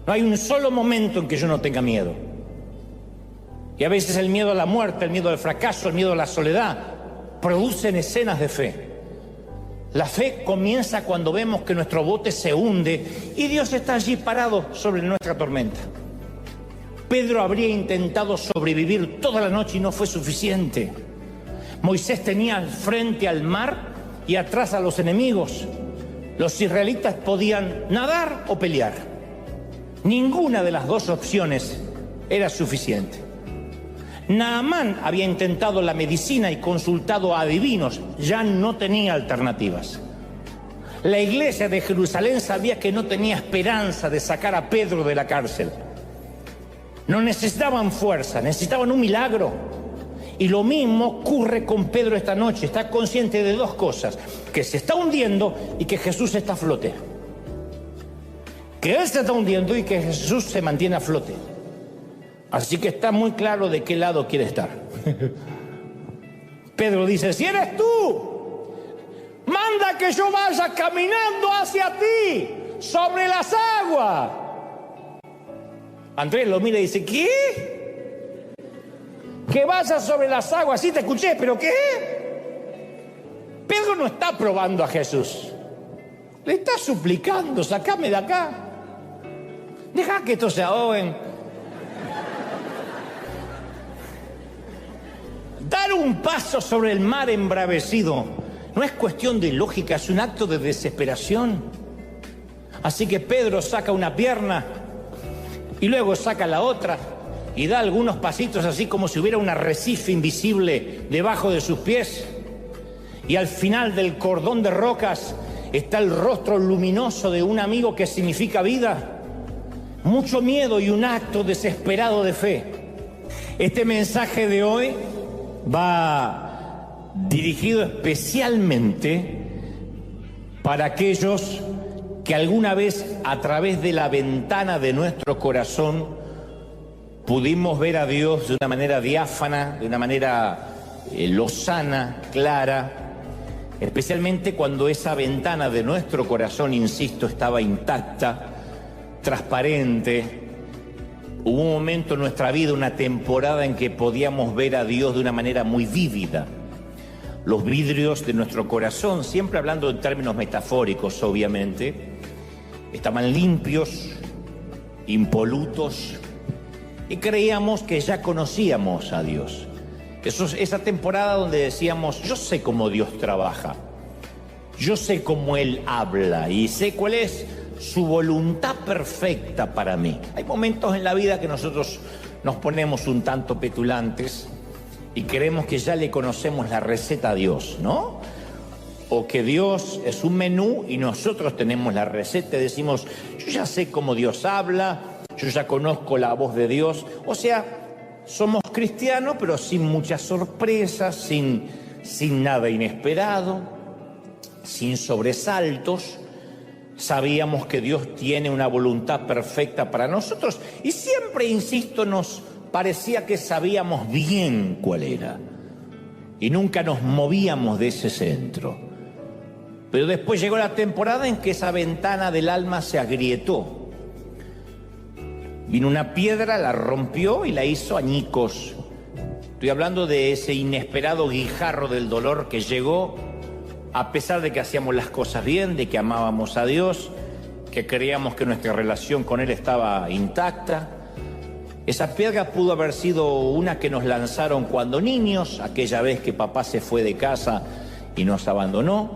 No hay un solo momento en que yo no tenga miedo. Y a veces el miedo a la muerte, el miedo al fracaso, el miedo a la soledad producen escenas de fe. La fe comienza cuando vemos que nuestro bote se hunde y Dios está allí parado sobre nuestra tormenta. Pedro habría intentado sobrevivir toda la noche y no fue suficiente. Moisés tenía al frente al mar y atrás a los enemigos. Los israelitas podían nadar o pelear. Ninguna de las dos opciones era suficiente. Naamán había intentado la medicina y consultado a adivinos, ya no tenía alternativas. La iglesia de Jerusalén sabía que no tenía esperanza de sacar a Pedro de la cárcel. No necesitaban fuerza, necesitaban un milagro. Y lo mismo ocurre con Pedro esta noche. Está consciente de dos cosas: que se está hundiendo y que Jesús está a flote. Que él se está hundiendo y que Jesús se mantiene a flote. Así que está muy claro de qué lado quiere estar. Pedro dice: si eres tú, manda que yo vaya caminando hacia ti sobre las aguas. Andrés lo mira y dice: ¿qué? Que vaya sobre las aguas. Sí, te escuché, pero ¿qué? Pedro no está probando a Jesús. Le está suplicando: sacame de acá. Deja que esto se ahoguen. Dar un paso sobre el mar embravecido no es cuestión de lógica, es un acto de desesperación. Así que Pedro saca una pierna y luego saca la otra y da algunos pasitos así como si hubiera un arrecife invisible debajo de sus pies. Y al final del cordón de rocas está el rostro luminoso de un amigo que significa vida, mucho miedo y un acto desesperado de fe. Este mensaje de hoy va dirigido especialmente para aquellos que alguna vez a través de la ventana de nuestro corazón pudimos ver a Dios de una manera diáfana, de una manera lozana, clara, especialmente cuando esa ventana de nuestro corazón, insisto, estaba intacta, transparente. Hubo un momento en nuestra vida, una temporada en que podíamos ver a Dios de una manera muy vívida. Los vidrios de nuestro corazón, siempre hablando en términos metafóricos, obviamente, estaban limpios, impolutos, y creíamos que ya conocíamos a Dios. Esa temporada donde decíamos, yo sé cómo Dios trabaja, yo sé cómo Él habla y sé cuál es su voluntad perfecta para mí. Hay momentos en la vida que nosotros nos ponemos un tanto petulantes y creemos que ya le conocemos la receta a Dios, ¿no? O que Dios es un menú y nosotros tenemos la receta y decimos, yo ya sé cómo Dios habla, yo ya conozco la voz de Dios. O sea, somos cristianos, pero sin muchas sorpresas, sin nada inesperado, sin sobresaltos. Sabíamos que Dios tiene una voluntad perfecta para nosotros y siempre, insisto, nos parecía que sabíamos bien cuál era y nunca nos movíamos de ese centro. Pero después llegó la temporada en que esa ventana del alma se agrietó. Vino una piedra, la rompió y la hizo añicos. Estoy hablando de ese inesperado guijarro del dolor que llegó a pesar de que hacíamos las cosas bien, de que amábamos a Dios, que creíamos que nuestra relación con Él estaba intacta. Esa piedra pudo haber sido una que nos lanzaron cuando niños, aquella vez que papá se fue de casa y nos abandonó,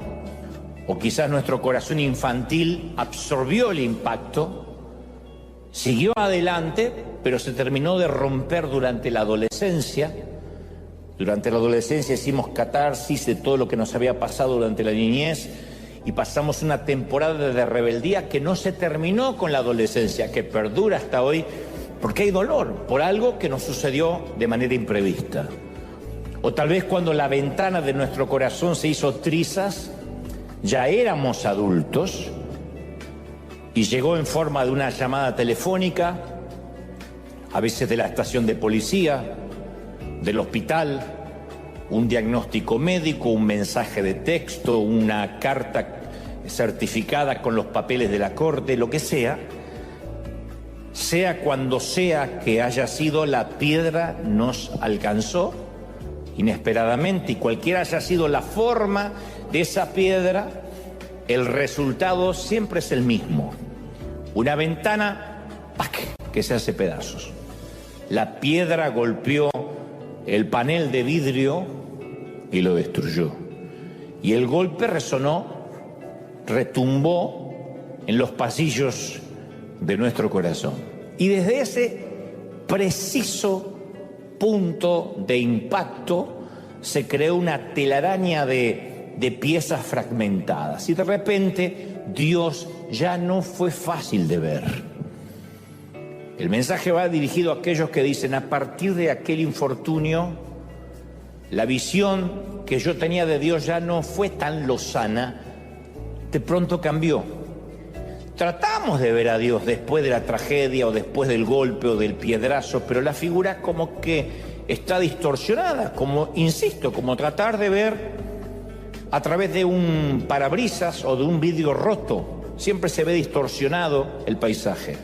o quizás nuestro corazón infantil absorbió el impacto, siguió adelante, pero se terminó de romper durante la adolescencia. Durante la adolescencia hicimos catarsis de todo lo que nos había pasado durante la niñez y pasamos una temporada de rebeldía que no se terminó con la adolescencia, que perdura hasta hoy, porque hay dolor por algo que nos sucedió de manera imprevista. O tal vez cuando la ventana de nuestro corazón se hizo trizas, ya éramos adultos, y llegó en forma de una llamada telefónica, a veces de la estación de policía, del hospital, un diagnóstico médico, un mensaje de texto, una carta certificada con los papeles de la corte, lo que sea cuando sea que haya sido, la piedra nos alcanzó inesperadamente y cualquiera haya sido la forma de esa piedra, el resultado siempre es el mismo. Una ventana, ¡pac!, que se hace pedazos. La piedra golpeó el panel de vidrio y lo destruyó. Y el golpe resonó, retumbó en los pasillos de nuestro corazón. Y desde ese preciso punto de impacto se creó una telaraña de piezas fragmentadas. Y de repente Dios ya no fue fácil de ver. El mensaje va dirigido a aquellos que dicen, a partir de aquel infortunio, la visión que yo tenía de Dios ya no fue tan lozana, de pronto cambió. Tratamos de ver a Dios después de la tragedia o después del golpe o del piedrazo, pero la figura como que está distorsionada, como, insisto, como tratar de ver a través de un parabrisas o de un vidrio roto. Siempre se ve distorsionado el paisaje.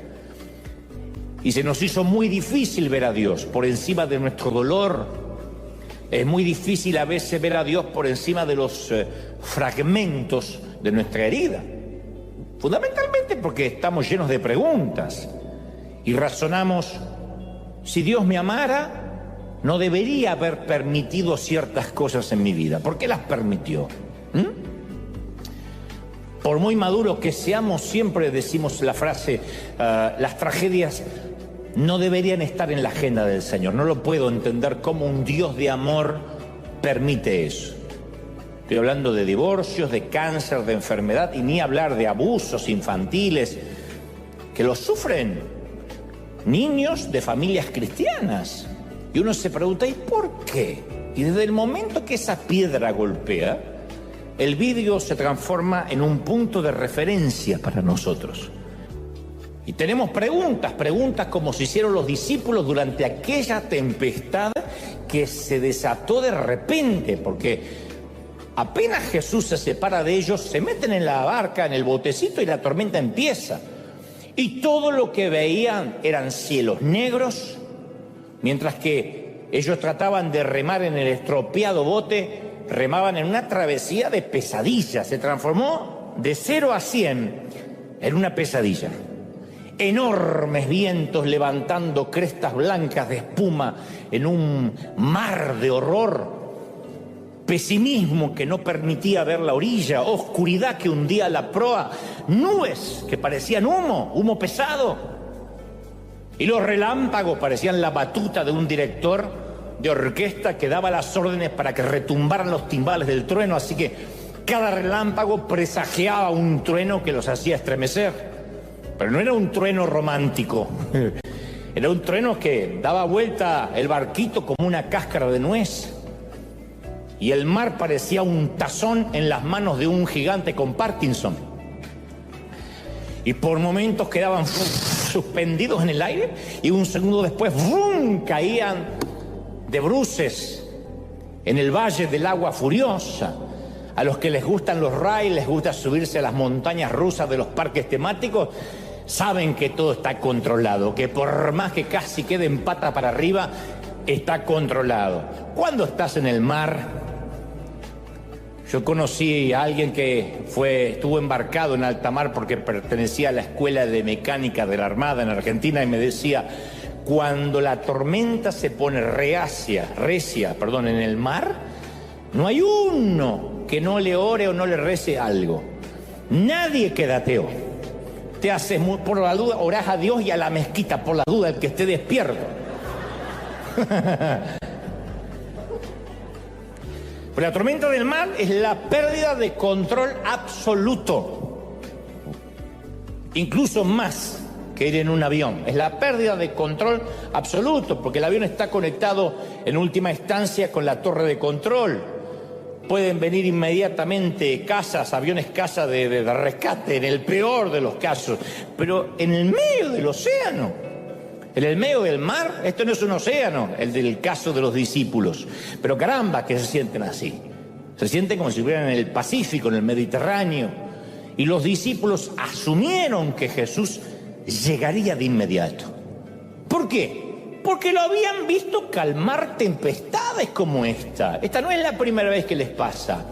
Y se nos hizo muy difícil ver a Dios por encima de nuestro dolor. Es muy difícil a veces ver a Dios por encima de los fragmentos de nuestra herida. Fundamentalmente porque estamos llenos de preguntas y razonamos, si Dios me amara, no debería haber permitido ciertas cosas en mi vida. ¿Por qué las permitió? Por muy maduros que seamos, siempre decimos la frase, las tragedias no deberían estar en la agenda del Señor. No lo puedo entender cómo un Dios de amor permite eso. Estoy hablando de divorcios, de cáncer, de enfermedad, y ni hablar de abusos infantiles, que los sufren niños de familias cristianas. Y uno se pregunta, ¿y por qué? Y desde el momento que esa piedra golpea, el vidrio se transforma en un punto de referencia para nosotros. Y tenemos preguntas como se hicieron los discípulos durante aquella tempestad que se desató de repente, porque apenas Jesús se separa de ellos, se meten en la barca, en el botecito, y la tormenta empieza. Y todo lo que veían eran cielos negros, mientras que ellos trataban de remar en el estropeado bote, remaban en una travesía de pesadilla. Se transformó de 0 a 100 en una pesadilla. Enormes vientos levantando crestas blancas de espuma en un mar de horror. Pesimismo que no permitía ver la orilla, oscuridad que hundía la proa, nubes que parecían humo pesado. Y los relámpagos parecían la batuta de un director de orquesta que daba las órdenes para que retumbaran los timbales del trueno, así que cada relámpago presagiaba un trueno que los hacía estremecer. Pero no era un trueno romántico, era un trueno que daba vuelta el barquito como una cáscara de nuez. Y el mar parecía un tazón en las manos de un gigante con Parkinson. Y por momentos quedaban suspendidos en el aire y un segundo después caían de bruces en el valle del agua furiosa. A los que les gustan los rides, les gusta subirse a las montañas rusas de los parques temáticos, saben que todo está controlado, que por más que casi queden pata para arriba, está controlado. Cuando estás en el mar, yo conocí a alguien que estuvo embarcado en alta mar porque pertenecía a la escuela de mecánica de la Armada en Argentina, y me decía, cuando la tormenta se pone recia, en el mar, no hay uno que no le ore o no le rece algo. Nadie queda ateo. Te haces, por la duda, orás a Dios y a la mezquita por la duda, el que esté despierto. Pero la tormenta del mar es la pérdida de control absoluto. Incluso más que ir en un avión. Es la pérdida de control absoluto, porque el avión está conectado en última instancia con la torre de control. Pueden venir inmediatamente aviones caza de rescate, en el peor de los casos. Pero en el medio del océano, en el medio del mar, esto no es un océano, el del caso de los discípulos. Pero caramba, que se sienten así. Se sienten como si estuvieran en el Pacífico, en el Mediterráneo. Y los discípulos asumieron que Jesús llegaría de inmediato. ¿Por qué? Porque lo habían visto calmar tempestades como esta. Esta no es la primera vez que les pasa.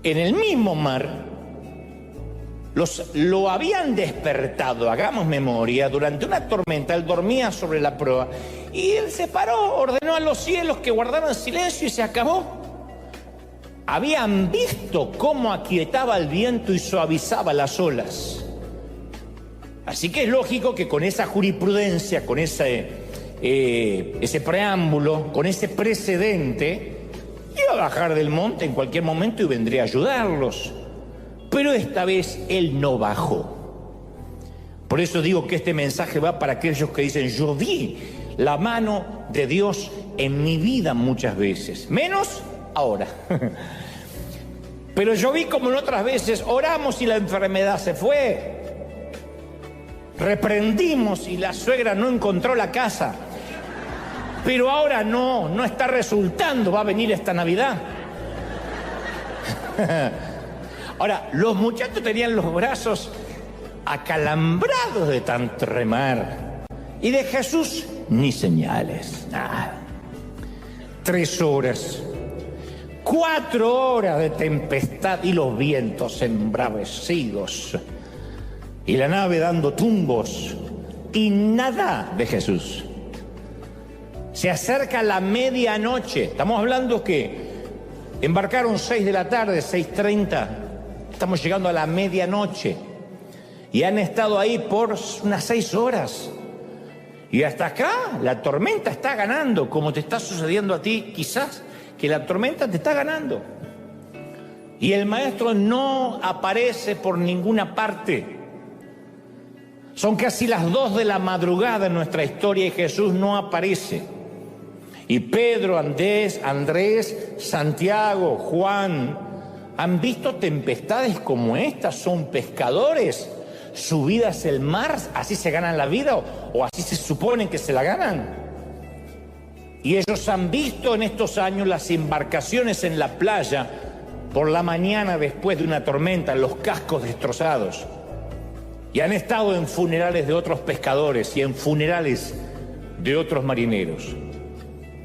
En el mismo mar, lo habían despertado, hagamos memoria, durante una tormenta. Él dormía sobre la proa y él se paró, ordenó a los cielos que guardaran silencio y se acabó. Habían visto cómo aquietaba el viento y suavizaba las olas. Así que es lógico que con esa jurisprudencia, con ese preámbulo, con ese precedente, iba a bajar del monte en cualquier momento y vendría a ayudarlos. Pero esta vez él no bajó. Por eso digo que este mensaje va para aquellos que dicen, yo vi la mano de Dios en mi vida muchas veces, menos ahora. Pero yo vi como en otras veces oramos y la enfermedad se fue. Reprendimos y la suegra no encontró la casa. Pero ahora no está resultando, va a venir esta Navidad. Ahora, los muchachos tenían los brazos acalambrados de tanto remar. Y de Jesús, ni señales, nada. 3 horas, 4 horas de tempestad y los vientos embravecidos. Y la nave dando tumbos y nada de Jesús. Se acerca la medianoche. Estamos hablando que embarcaron 6 de la tarde, 6:30. estamos llegando a la medianoche. Y han estado ahí por unas 6 horas. Y hasta acá la tormenta está ganando, como te está sucediendo a ti, quizás que la tormenta te está ganando. Y el maestro no aparece por ninguna parte. Son casi las 2 de la madrugada en nuestra historia y Jesús no aparece. Y Pedro, Andrés, Santiago, Juan, han visto tempestades como estas, son pescadores. Su vida es el mar, así se ganan la vida o así se supone que se la ganan. Y ellos han visto en estos años las embarcaciones en la playa por la mañana después de una tormenta, los cascos destrozados. Y han estado en funerales de otros pescadores y en funerales de otros marineros.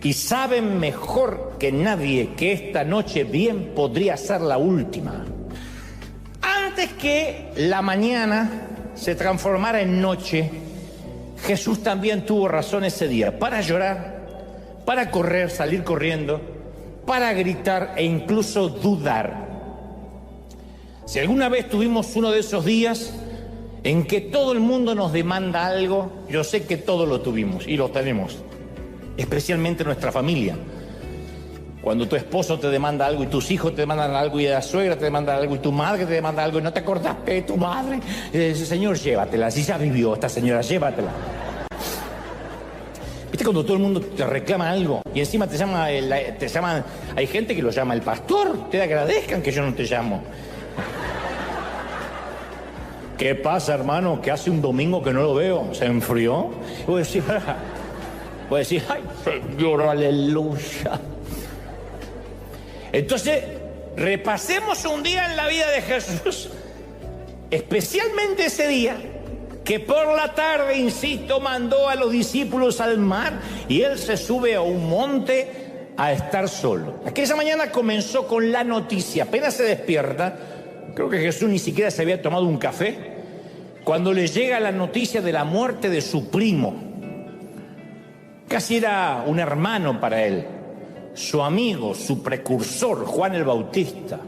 Y saben mejor que nadie que esta noche bien podría ser la última. Antes que la mañana se transformara en noche, Jesús también tuvo razón ese día para llorar, para correr, salir corriendo, para gritar e incluso dudar. Si alguna vez tuvimos uno de esos días en que todo el mundo nos demanda algo, yo sé que todos lo tuvimos y lo tenemos, especialmente nuestra familia. Cuando tu esposo te demanda algo y tus hijos te demandan algo y la suegra te demanda algo y tu madre te demanda algo y no te acordaste de tu madre, y dices, Señor, llévatela, si ya vivió esta señora, llévatela. ¿Viste cuando todo el mundo te reclama algo y encima te llaman, hay gente que lo llama el pastor, te agradezcan que yo no te llamo? ¿Qué pasa, hermano? Que hace un domingo que no lo veo, ¿se enfrió? Voy a decir, ay, Señor, aleluya. Entonces, repasemos un día en la vida de Jesús, especialmente ese día, que por la tarde, insisto, mandó a los discípulos al mar y él se sube a un monte a estar solo. Aquella mañana comenzó con la noticia, apenas se despierta, creo que Jesús ni siquiera se había tomado un café, cuando le llega la noticia de la muerte de su primo. Casi era un hermano para él. Su amigo, su precursor, Juan el Bautista.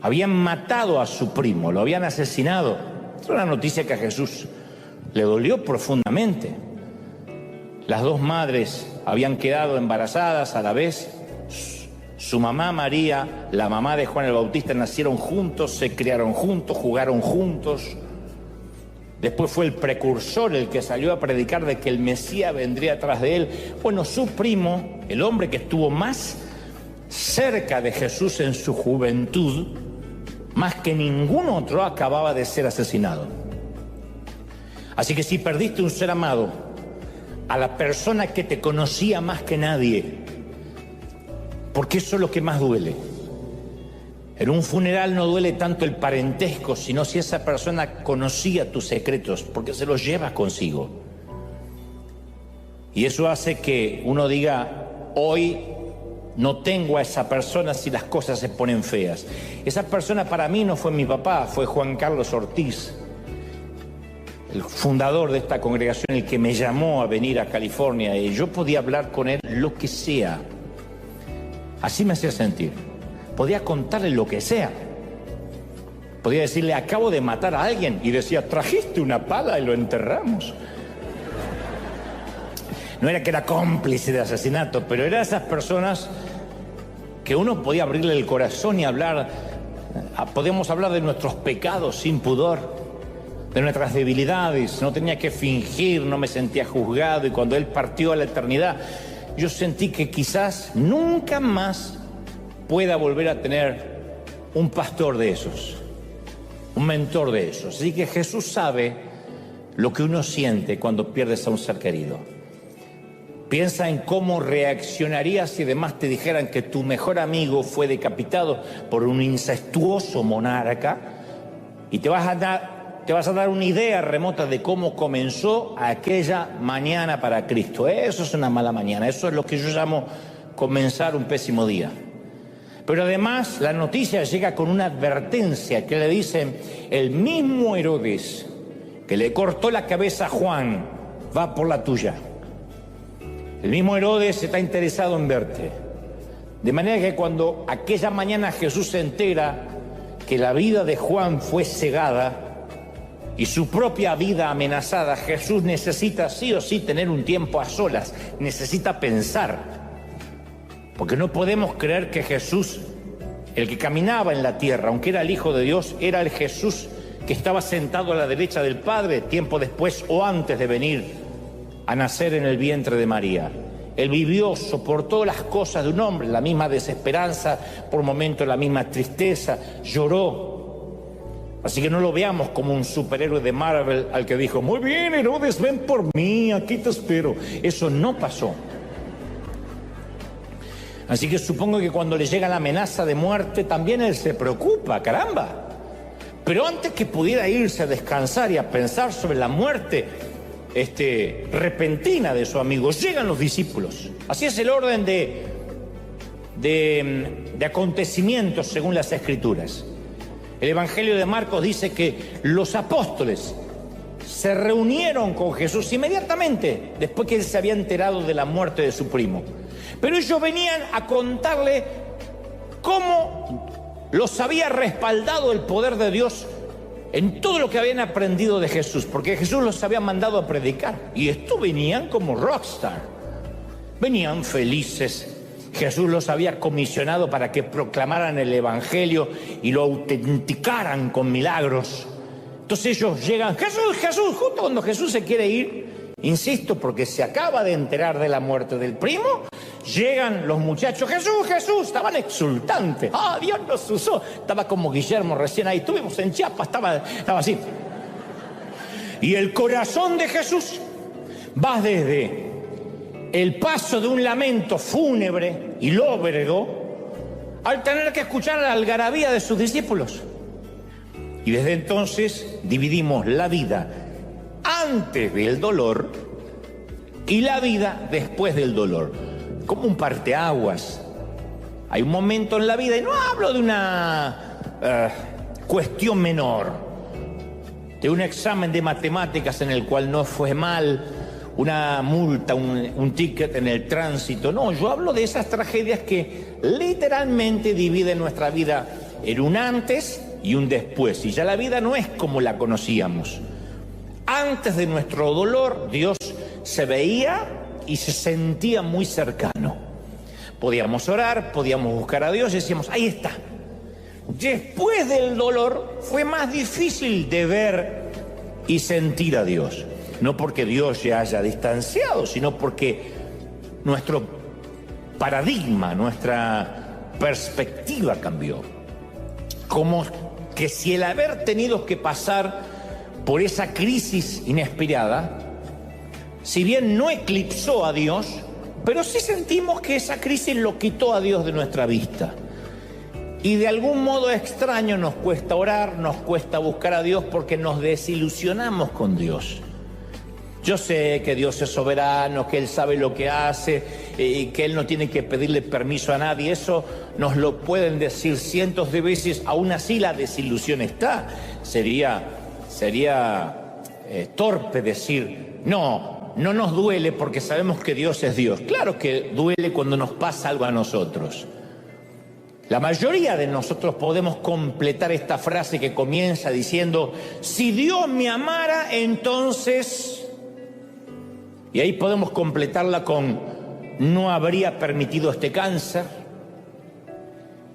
Habían matado a su primo, lo habían asesinado. Es una noticia que a Jesús le dolió profundamente. Las 2 madres habían quedado embarazadas a la vez. Su mamá María, la mamá de Juan el Bautista, nacieron juntos, se criaron juntos, jugaron juntos. Después fue el precursor el que salió a predicar de que el Mesías vendría atrás de él. Bueno, su primo, el hombre que estuvo más cerca de Jesús en su juventud, más que ningún otro, acababa de ser asesinado. Así que si perdiste un ser amado, a la persona que te conocía más que nadie, porque eso es lo que más duele. En un funeral no duele tanto el parentesco, sino si esa persona conocía tus secretos, porque se los lleva consigo. Y eso hace que uno diga, hoy no tengo a esa persona si las cosas se ponen feas. Esa persona para mí no fue mi papá, fue Juan Carlos Ortiz, el fundador de esta congregación, el que me llamó a venir a California, y yo podía hablar con él lo que sea. Así me hacía sentir. Podía contarle lo que sea. Podía decirle, acabo de matar a alguien. Y decía, trajiste una pala y lo enterramos. No era que era cómplice de asesinato, pero era esas personas que uno podía abrirle el corazón y hablar. Podíamos hablar de nuestros pecados sin pudor, de nuestras debilidades. No tenía que fingir, no me sentía juzgado. Y cuando él partió a la eternidad, yo sentí que quizás nunca más pueda volver a tener un pastor de esos, un mentor de esos. Así que Jesús sabe lo que uno siente cuando pierdes a un ser querido. Piensa en cómo reaccionarías si además te dijeran que tu mejor amigo fue decapitado por un incestuoso monarca, y te vas a dar una idea remota de cómo comenzó aquella mañana para Cristo. Eso es una mala mañana, eso es lo que yo llamo comenzar un pésimo día. Pero además la noticia llega con una advertencia que le dicen, el mismo Herodes que le cortó la cabeza a Juan va por la tuya. El mismo Herodes está interesado en verte. De manera que cuando aquella mañana Jesús se entera que la vida de Juan fue cegada y su propia vida amenazada, Jesús necesita sí o sí tener un tiempo a solas, necesita pensar. Porque no podemos creer que Jesús, el que caminaba en la tierra, aunque era el Hijo de Dios, era el Jesús que estaba sentado a la derecha del Padre tiempo después o antes de venir a nacer en el vientre de María. Él vivió, soportó las cosas de un hombre, la misma desesperanza, por momentos la misma tristeza, lloró. Así que no lo veamos como un superhéroe de Marvel al que dijo, muy bien, Herodes, ven por mí, aquí te espero. Eso no pasó. Así que supongo que cuando le llega la amenaza de muerte, también él se preocupa, caramba. Pero antes que pudiera irse a descansar y a pensar sobre la muerte repentina de su amigo, llegan los discípulos. Así es el orden de acontecimientos según las Escrituras. El Evangelio de Marcos dice que los apóstoles se reunieron con Jesús inmediatamente después que él se había enterado de la muerte de su primo. Pero ellos venían a contarle cómo los había respaldado el poder de Dios en todo lo que habían aprendido de Jesús, porque Jesús los había mandado a predicar. Y estos venían como rockstar, venían felices. Jesús los había comisionado para que proclamaran el Evangelio y lo autenticaran con milagros. Entonces ellos llegan, Jesús, Jesús, justo cuando Jesús se quiere ir, insisto, porque se acaba de enterar de la muerte del primo, llegan los muchachos, Jesús, Jesús, estaban exultantes. ¡Ah, Dios nos usó! Estaba como Guillermo recién ahí, estuvimos en Chiapas, estaba así. Y el corazón de Jesús va desde el paso de un lamento fúnebre y lóbrego al tener que escuchar la algarabía de sus discípulos. Y desde entonces dividimos la vida antes del dolor y la vida después del dolor, como un parteaguas. Hay un momento en la vida, y no hablo de una cuestión menor, de un examen de matemáticas en el cual no fue mal, una multa, un ticket en el tránsito. No, yo hablo de esas tragedias que literalmente dividen nuestra vida en un antes y un después. Y ya la vida no es como la conocíamos. Antes de nuestro dolor, Dios se veía y se sentía muy cercano. Podíamos orar, podíamos buscar a Dios y decíamos, ahí está. Después del dolor fue más difícil de ver y sentir a Dios. No porque Dios se haya distanciado, sino porque nuestro paradigma, nuestra perspectiva cambió. Como que si el haber tenido que pasar por esa crisis inesperada, si bien no eclipsó a Dios, pero sí sentimos que esa crisis lo quitó a Dios de nuestra vista. Y de algún modo extraño nos cuesta orar, nos cuesta buscar a Dios porque nos desilusionamos con Dios. Yo sé que Dios es soberano, que Él sabe lo que hace y que Él no tiene que pedirle permiso a nadie. Eso nos lo pueden decir cientos de veces, aún así la desilusión está. Sería torpe decir, no nos duele porque sabemos que Dios es Dios. Claro que duele cuando nos pasa algo a nosotros. La mayoría de nosotros podemos completar esta frase que comienza diciendo, si Dios me amara, entonces... Y ahí podemos completarla con, no habría permitido este cáncer.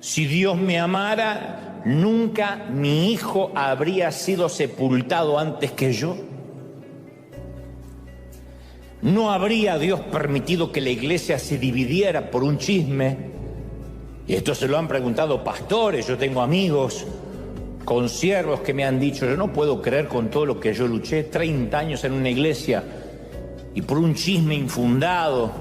Si Dios me amara, nunca mi hijo habría sido sepultado antes que yo. No habría Dios permitido que la iglesia se dividiera por un chisme. Y esto se lo han preguntado pastores, yo tengo amigos, consiervos que me han dicho, yo no puedo creer con todo lo que yo luché 30 años en una iglesia y por un chisme infundado,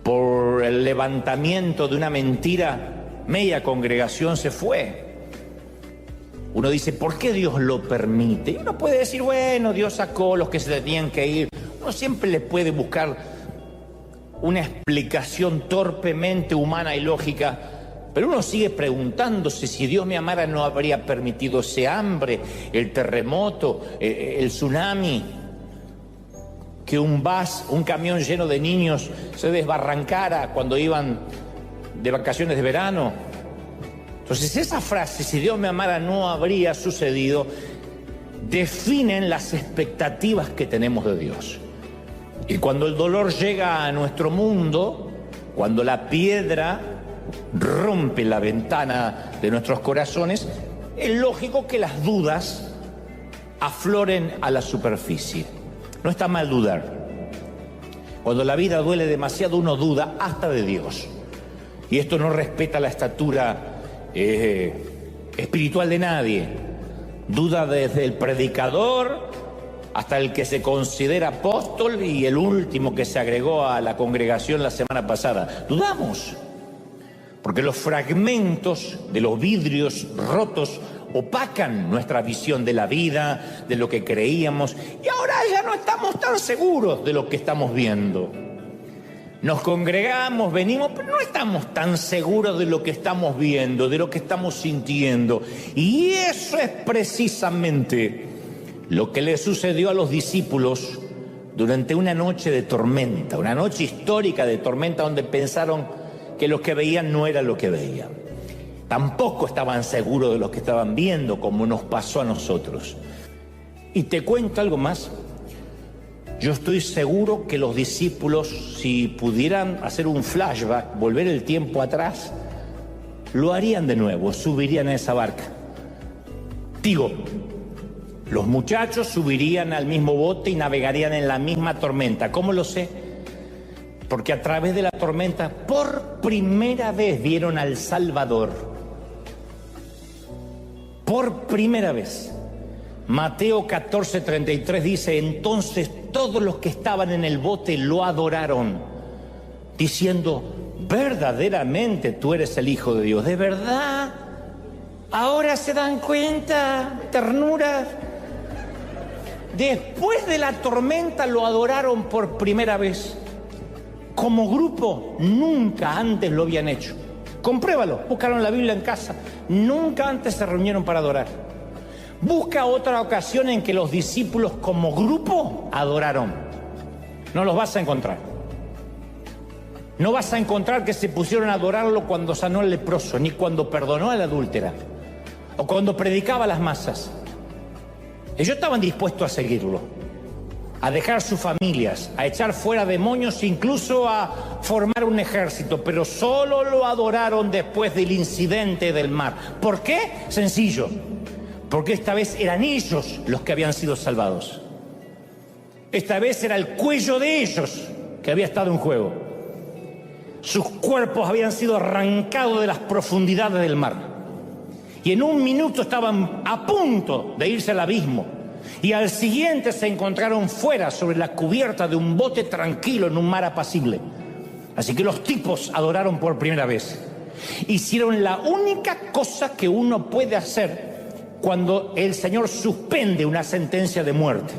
por el levantamiento de una mentira, media congregación se fue. Uno dice, ¿por qué Dios lo permite? Y uno puede decir, bueno, Dios sacó los que se tenían que ir. Uno siempre le puede buscar una explicación torpemente humana y lógica, pero uno sigue preguntándose, si Dios me amara no habría permitido ese hambre, el terremoto, el tsunami, que un camión lleno de niños se desbarrancara cuando iban de vacaciones de verano. Entonces esa frase, si Dios me amara no habría sucedido, definen las expectativas que tenemos de Dios. Y cuando el dolor llega a nuestro mundo, cuando la piedra rompe la ventana de nuestros corazones, es lógico que las dudas afloren a la superficie. No está mal dudar. Cuando la vida duele demasiado, uno duda hasta de Dios. Y esto no respeta la estatura espiritual de nadie. Duda desde el predicador hasta el que se considera apóstol y el último que se agregó a la congregación la semana pasada. Dudamos, porque los fragmentos de los vidrios rotos opacan nuestra visión de la vida, de lo que creíamos, y ahora ya no estamos tan seguros de lo que estamos viendo. Nos congregamos, venimos, pero no estamos tan seguros de lo que estamos viendo, de lo que estamos sintiendo. Y eso es precisamente lo que le sucedió a los discípulos durante una noche de tormenta, una noche histórica de tormenta donde pensaron que lo que veían no era lo que veían. Tampoco estaban seguros de lo que estaban viendo, como nos pasó a nosotros. Y te cuento algo más. Yo estoy seguro que los discípulos, si pudieran hacer un flashback, volver el tiempo atrás, lo harían de nuevo, subirían a esa barca. Digo, los muchachos subirían al mismo bote y navegarían en la misma tormenta. ¿Cómo lo sé? Porque a través de la tormenta, por primera vez vieron al Salvador. Por primera vez. Mateo 14:33 dice, entonces todos los que estaban en el bote lo adoraron, diciendo, verdaderamente tú eres el Hijo de Dios. ¿De verdad? ¿Ahora se dan cuenta? Ternura. Después de la tormenta lo adoraron por primera vez. Como grupo, nunca antes lo habían hecho. Compruébalo, buscaron la Biblia en casa. Nunca antes se reunieron para adorar. Busca otra ocasión en que los discípulos como grupo adoraron. No los vas a encontrar. No vas a encontrar que se pusieron a adorarlo cuando sanó al leproso, ni cuando perdonó a la adúltera, o cuando predicaba a las masas. Ellos estaban dispuestos a seguirlo, a dejar sus familias, a echar fuera demonios, incluso a formar un ejército, pero solo lo adoraron después del incidente del mar. ¿Por qué? Sencillo. Porque esta vez eran ellos los que habían sido salvados. Esta vez era el cuello de ellos que había estado en juego. Sus cuerpos habían sido arrancados de las profundidades del mar. Y en un minuto estaban a punto de irse al abismo. Y al siguiente se encontraron fuera sobre la cubierta de un bote tranquilo en un mar apacible. Así que los tipos adoraron por primera vez. Hicieron la única cosa que uno puede hacer cuando el Señor suspende una sentencia de muerte: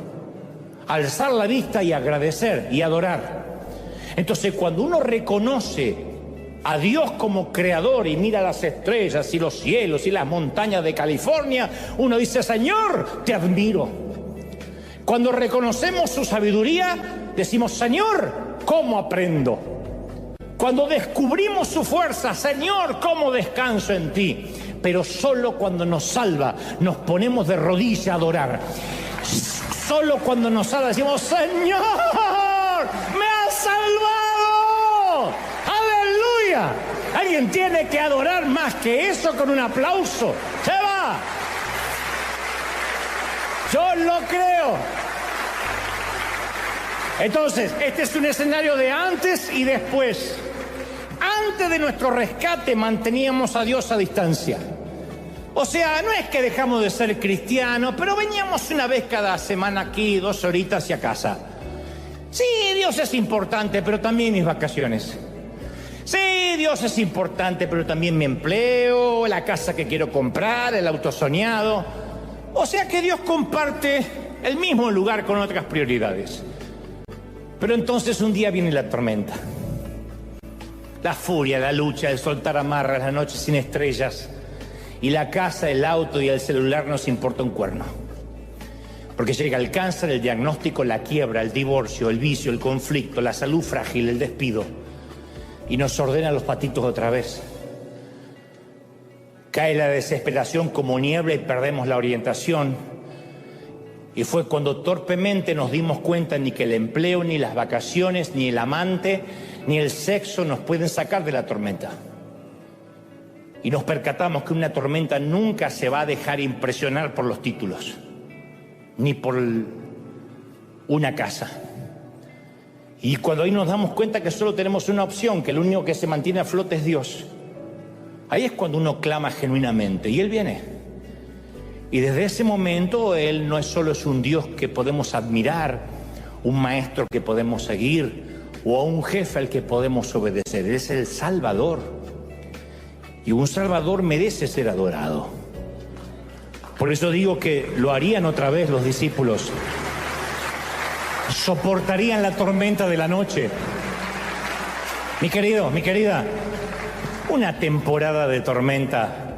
alzar la vista y agradecer y adorar. Entonces, cuando uno reconoce a Dios como creador y mira las estrellas y los cielos y las montañas de California, uno dice, Señor, te admiro. Cuando reconocemos su sabiduría, decimos, Señor, ¿cómo aprendo? Cuando descubrimos su fuerza, Señor, ¿cómo descanso en ti? Pero solo cuando nos salva, nos ponemos de rodillas a adorar. Solo cuando nos salva decimos, Señor, me has salvado. ¡Aleluya! Alguien tiene que adorar más que eso con un aplauso. ¡Se va! Yo lo creo. Entonces, este es un escenario de antes y después. Antes de nuestro rescate manteníamos a Dios a distancia. O sea, no es que dejamos de ser cristianos, pero veníamos una vez cada semana aquí, 2 horitas y a casa. Sí, Dios es importante, pero también mis vacaciones. Sí, Dios es importante, pero también mi empleo, la casa que quiero comprar, el auto soñado. O sea que Dios comparte el mismo lugar con otras prioridades. Pero entonces un día viene la tormenta. La furia, la lucha, el soltar amarras, la noche sin estrellas. Y la casa, el auto y el celular nos importa un cuerno. Porque llega el cáncer, el diagnóstico, la quiebra, el divorcio, el vicio, el conflicto, la salud frágil, el despido. Y nos ordena los patitos otra vez. Cae la desesperación como niebla y perdemos la orientación. Y fue cuando torpemente nos dimos cuenta ni que el empleo, ni las vacaciones, ni el amante, ni el sexo nos pueden sacar de la tormenta. Y nos percatamos que una tormenta nunca se va a dejar impresionar por los títulos, ni por una casa. Y cuando ahí nos damos cuenta que solo tenemos una opción, que el único que se mantiene a flote es Dios, ahí es cuando uno clama genuinamente y Él viene. Y desde ese momento Él no es solo un Dios que podemos admirar, un maestro que podemos seguir o a un jefe al que podemos obedecer. Él es el Salvador. Y un Salvador merece ser adorado. Por eso digo que lo harían otra vez los discípulos. Soportarían la tormenta de la noche. Mi querido, mi querida, una temporada de tormenta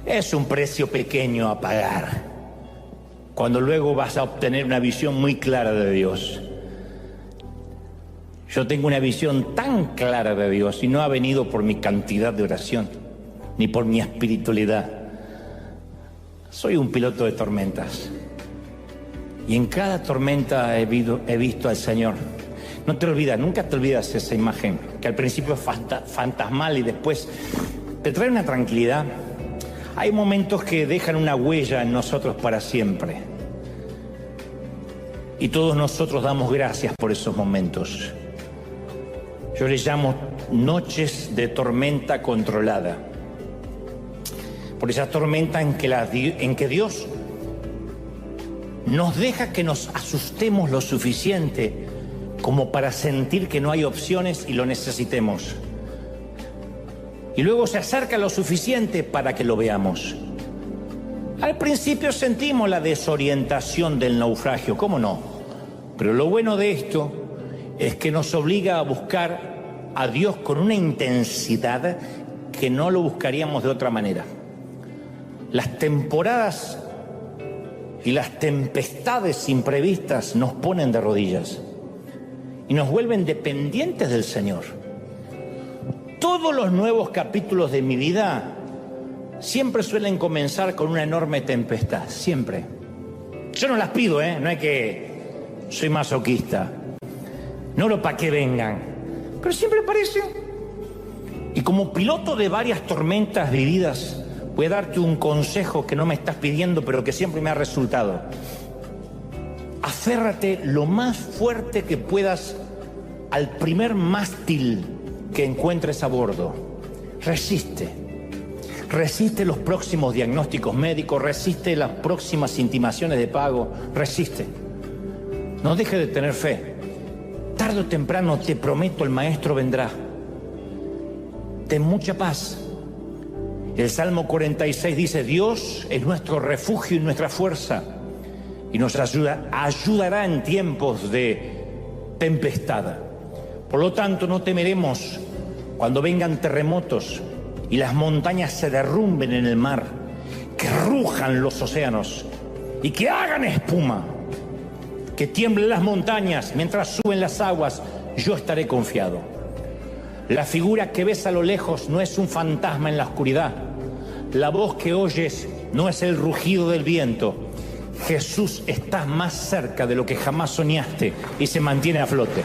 es un precio pequeño a pagar, cuando luego vas a obtener una visión muy clara de Dios. Yo tengo una visión tan clara de Dios y no ha venido por mi cantidad de oración, ni por mi espiritualidad. Soy un piloto de tormentas. Y en cada tormenta he visto al Señor. No te olvidas, nunca te olvidas esa imagen, que al principio es fantasmal y después te trae una tranquilidad. Hay momentos que dejan una huella en nosotros para siempre. Y todos nosotros damos gracias por esos momentos. Yo les llamo noches de tormenta controlada. Por esa tormenta en que Dios nos deja que nos asustemos lo suficiente como para sentir que no hay opciones y lo necesitemos. Y luego se acerca lo suficiente para que lo veamos. Al principio sentimos la desorientación del naufragio, ¿cómo no? Pero lo bueno de esto es que nos obliga a buscar a Dios con una intensidad que no lo buscaríamos de otra manera. Las temporadas y las tempestades imprevistas nos ponen de rodillas y nos vuelven dependientes del Señor. Todos los nuevos capítulos de mi vida siempre suelen comenzar con una enorme tempestad, siempre. Yo no las pido, no es que soy masoquista, no oro para que vengan, pero siempre aparecen. Y como piloto de varias tormentas vividas, voy a darte un consejo que no me estás pidiendo, pero que siempre me ha resultado. Aférrate lo más fuerte que puedas al primer mástil que encuentres a bordo. Resiste los próximos diagnósticos médicos, resiste las próximas intimaciones de pago, resiste. No dejes de tener fe. Tarde o temprano, te prometo, el Maestro vendrá. Ten mucha paz. El Salmo 46 dice: Dios es nuestro refugio y nuestra fuerza, y nos ayudará en tiempos de tempestad. Por lo tanto, no temeremos cuando vengan terremotos y las montañas se derrumben en el mar, que rujan los océanos y que hagan espuma, que tiemblen las montañas mientras suben las aguas. Yo estaré confiado. La figura que ves a lo lejos no es un fantasma en la oscuridad. La voz que oyes no es el rugido del viento. Jesús está más cerca de lo que jamás soñaste y se mantiene a flote.